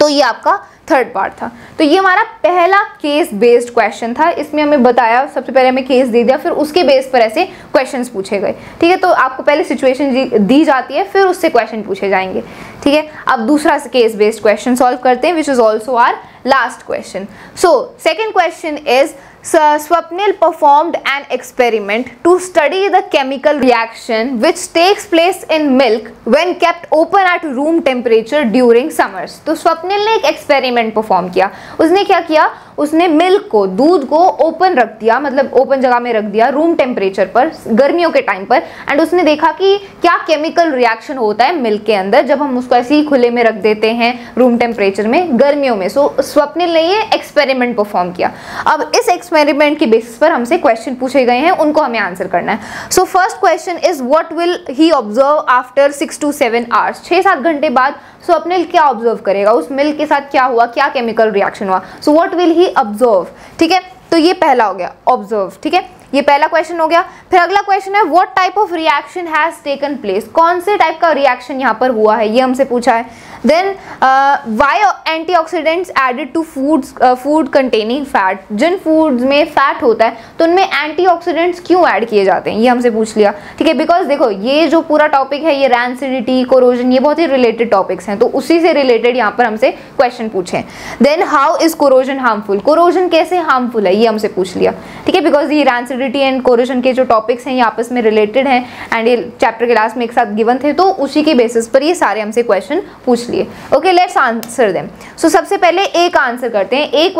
तो ये आपका थर्ड पार्ट था। तो ये हमारा पहला केस बेस्ड क्वेश्चन था, इसमें हमें बताया, सबसे पहले हमें केस दे दिया, फिर उसके बेस पर ऐसे क्वेश्चंस पूछे गए। ठीक है, तो आपको पहले सिचुएशन दी जाती है, फिर उससे क्वेश्चन पूछे जाएंगे। ठीक है, अब दूसरा केस बेस्ड क्वेश्चन सॉल्व करते हैं, which is also our last question. So second question is, Swapnil performed an experiment to study the chemical reaction which takes place in milk when kept open at room temperature during summers। तो स्वप्निल ने एक एक्सपेरिमेंट परफॉर्म किया। उसने क्या किया, उसने मिल्क को, दूध को ओपन रख दिया, मतलब ओपन जगह में रख दिया रूम टेम्परेचर पर गर्मियों के टाइम पर, एंड उसने देखा कि क्या केमिकल रिएक्शन होता है मिल्क के अंदर जब हम उसको ऐसे ही खुले में रख देते हैं रूम टेम्परेचर में गर्मियों में। सो स्वप्निल ने ये एक्सपेरिमेंट परफॉर्म किया। अब इस एक्सपेरिमेंट की बेसिस पर हमसे क्वेश्चन पूछे गए हैं, उनको हमें आंसर करना है। So first question is, what will he observe after 6 to 7 hours. 6-7 घंटे बाद स्वप्निल क्या ऑब्जर्व करेगा, उस मिल्क के साथ क्या हुआ, क्या केमिकल रिएक्शन हुआ। So what will he observe. ठीक है, तो ये पहला हो गया ऑब्जर्व। ठीक है, ये पहला क्वेश्चन हो गया। फिर अगला क्वेश्चन है, what type of reaction has taken place. कौन से टाइप का रिएक्शन यहाँ पर हुआ है, ये हमसे पूछा है। Then why antioxidants added to food containing fat. जिन फूड्स में फैट होता है तो उनमें एंटीऑक्सीडेंट्स क्यों ऐड किए जाते हैं, ये हमसे पूछ लिया। ठीक है, बिकॉज देखो ये जो पूरा टॉपिक है, ये रैंसिडिटी, कोरोजन, ये बहुत ही रिलेटेड टॉपिक्स हैं, तो उसी से रिलेटेड यहाँ पर हमसे क्वेश्चन पूछे। Then how is corrosion harmful. Corrosion कैसे हार्मफुल है, ये हमसे पूछ लिया। ठीक है, बिकॉज ये रैंसिडिटी एंड कोरोजन के जो टॉपिक्स हैं ये आपस में रिलेटेड हैं एंड ये चैप्टर के लास्ट में एक साथ गिवन थे, तो उसी के बेसिस पर ये सारे हमसे क्वेश्चन पूछ लिए। Okay, let's answer them. So सबसे पहले ए का आंसर करते हैं। एक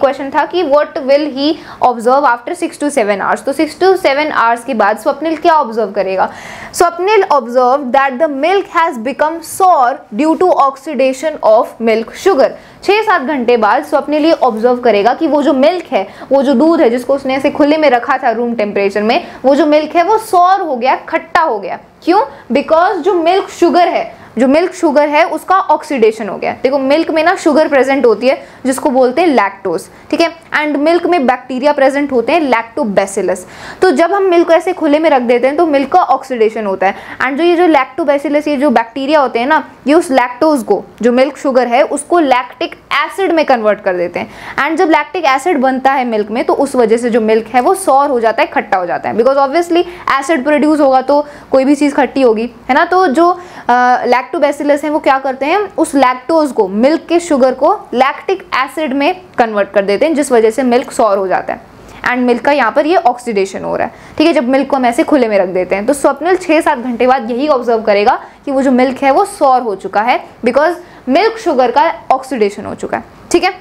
क्वेश्चन था कि what will he observe after 6 to 7 hours. तो 6 to 7 आवर्स के बाद स्वप्निल क्या ऑब्जर्व करेगा। Swapnil observe that the milk has become sour due to oxidation of milk sugar. 6-7 घंटे बाद स्वप्निल ये ऑब्जर्व करेगा कि वो जो मिल्क है, वो जो दूध है जिसको उसने ऐसे खुले में रखा था रूम टेम्परेचर में, वो जो मिल्क है वो सॉर हो गया, खट्टा हो गया। क्यों? बिकॉज जो मिल्क शुगर है जो मिल्क शुगर है उसका ऑक्सीडेशन हो गया। देखो मिल्क में ना शुगर प्रेजेंट होती है जिसको बोलते हैं लैक्टोज, ठीक है, एंड मिल्क में बैक्टीरिया प्रेजेंट होते हैं लैक्टोबैसिलस। तो जब हम मिल्क को ऐसे खुले में रख देते हैं तो मिल्क का ऑक्सीडेशन होता है, एंड जो ये जो लैक्टोबैसिलस ये जो बैक्टीरिया होते हैं ना, ये उस लैक्टोज को, जो मिल्क शुगर है, उसको लैक्टिक एसिड में कन्वर्ट कर देते हैं। एंड जब लैक्टिक एसिड बनता है मिल्क में तो उस वजह से जो मिल्क है वो सॉर हो जाता है, खट्टा हो जाता है, बिकॉज ऑब्वियसली एसिड प्रोड्यूस होगा तो कोई भी चीज़ खट्टी होगी, है ना। तो जो लैक्टोबैसिलस है वो क्या करते हैं, उस लैक्टोज को, मिल्क के शुगर को लैक्टिक एसिड में कन्वर्ट कर देते हैं, जिस वजह से मिल्क सॉर हो जाता है एंड मिल्क का यहाँ पर ये ऑक्सीडेशन हो रहा है, ठीक है, जब मिल्क को हम ऐसे खुले में रख देते हैं। तो स्वप्निल 6-7 घंटे बाद यही ऑब्जर्व करेगा कि वो जो मिल्क है वो सॉर हो चुका है, बिकॉज मिल्क शुगर का ऑक्सीडेशन हो चुका है, ठीक है।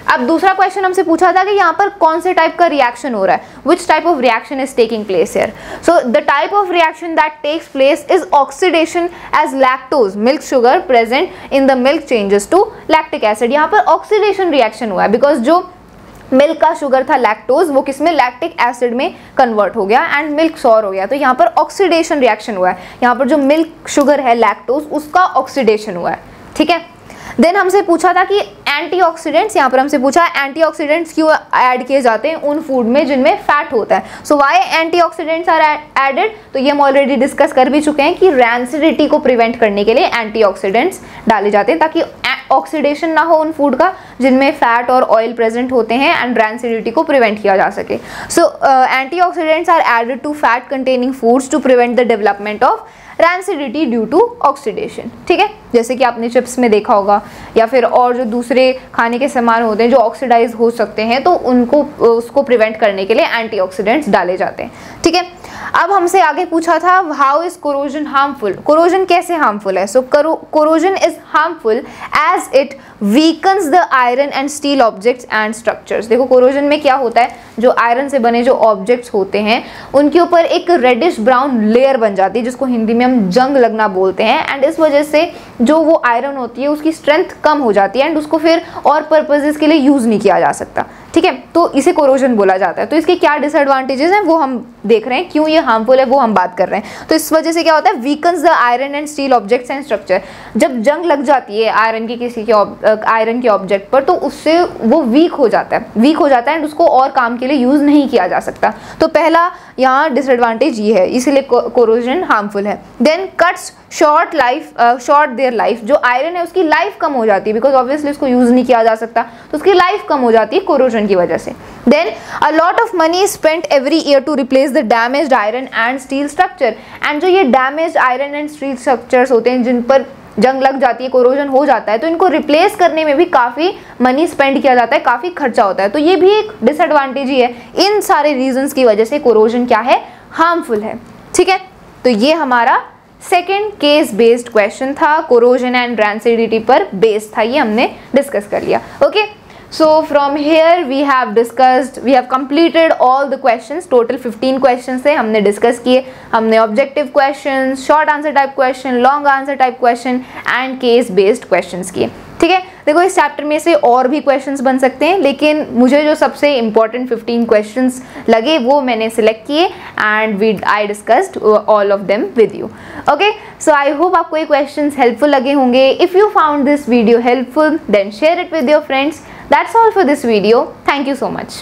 अब दूसरा क्वेश्चन हमसे पूछा था कि यहाँ पर कौन से टाइप का रिएक्शन हो रहा है, which type of reaction is taking place here. So the type of reaction that takes place is oxidation as lactose milk sugar present in the milk changes to lactic acid. यहाँ पर ऑक्सीडेशन रिएक्शन हुआ है बिकॉज जो मिल्क का शुगर था लैक्टोज वो किसमें, लैक्टिक एसिड में कन्वर्ट हो गया एंड मिल्क सॉर हो गया। तो यहाँ पर ऑक्सीडेशन रिएक्शन हुआ है, यहाँ पर जो मिल्क शुगर है लैक्टोज उसका ऑक्सीडेशन हुआ है, ठीक है। देन हमसे पूछा था कि एंटीऑक्सीडेंट्स, यहाँ पर हमसे पूछा एंटीऑक्सीडेंट्स क्यों ऐड किए जाते हैं उन फूड में जिनमें फैट होता है। So why antioxidants are added, तो ये हम ऑलरेडी डिस्कस कर भी चुके हैं कि रैंसिडिटी को प्रिवेंट करने के लिए एंटीऑक्सीडेंट्स डाले जाते हैं ताकि ऑक्सीडेशन ना हो उन फूड का जिनमें फैट और ऑयल प्रेजेंट होते हैं एंड रैंसिडिटी को प्रिवेंट किया जा सके। So antioxidants are added to fat containing foods to prevent the development of rancidity due to oxidation, ठीक है, जैसे कि आपने चिप्स में देखा होगा या फिर और जो दूसरे खाने के सामान होते हैं जो ऑक्सीडाइज हो सकते हैं, तो उनको उसको प्रिवेंट करने के लिए एंटीऑक्सीडेंट्स डाले जाते हैं, ठीक है। अब हमसे आगे पूछा था how is corrosion harmful, corrosion कैसे हार्मफुल है। So corrosion is harmful as it weakens the iron and steel objects and structures. देखो कोरोजन में क्या होता है, जो आयरन से बने जो ऑब्जेक्ट्स होते हैं उनके ऊपर एक रेडिश ब्राउन लेयर बन जाती है जिसको हिंदी में हम जंग लगना बोलते हैं, एंड इस वजह से जो वो आयरन होती है उसकी स्ट्रेंथ कम हो जाती है एंड उसको फिर और पर्पजेस के लिए यूज नहीं किया जा सकता, ठीक है, तो इसे कोरोजन बोला जाता है। तो इसके क्या डिसएडवांटेजेस हैं वो हम देख रहे हैं, क्यों ये हार्मफुल है वो हम बात कर रहे हैं। तो इस वजह से क्या होता है, weakens the iron and steel objects and structure. जब जंग लग जाती है आयरन की किसी के आयरन के ऑब्जेक्ट पर तो उससे वो वीक हो जाता है एंड उसको और काम के लिए यूज नहीं किया जा सकता। तो पहला यहाँ डिसएडवांटेज ये है, इसीलिए कोरोजन हार्मफुल है। Then cuts short their life, जो आयरन है उसकी लाइफ कम हो जाती है बिकॉज ऑब्वियसली उसको यूज नहीं किया जा सकता, तो उसकी लाइफ कम हो जाती है कोरोजन की वजह से। Then a lot of money is spent every year to replace the damaged iron and steel structure, and जो ये damaged iron and steel structures होते हैं जिन पर जंग लग जाती है, कोरोजन हो जाता है, तो इनको रिप्लेस करने में भी काफ़ी मनी स्पेंड किया जाता है, काफ़ी खर्चा होता है। तो ये भी एक डिसएडवांटेज ही है। इन सारे रीजंस की वजह से कोरोजन क्या है, हार्मफुल है, ठीक है। तो ये हमारा सेकेंड केस बेस्ड क्वेश्चन था, कोरोजन एंड रैंसिडिटी पर बेस्ड था, ये हमने डिस्कस कर लिया, okay. So from here we have completed all the questions, total 15 questions थे, हमने डिस्कस किए। हमने objective question, short answer type question, long answer type question and case based questions किए, ठीक है। देखो इस चैप्टर में से और भी क्वेश्चंस बन सकते हैं, लेकिन मुझे जो सबसे इंपॉर्टेंट 15 क्वेश्चंस लगे वो मैंने सिलेक्ट किए and I discussed all of them with you, okay. So I hope आपको ये क्वेश्चंस हेल्पफुल लगे होंगे। If you found this video helpful then share it with your friends. That's all for this video. Thank you so much.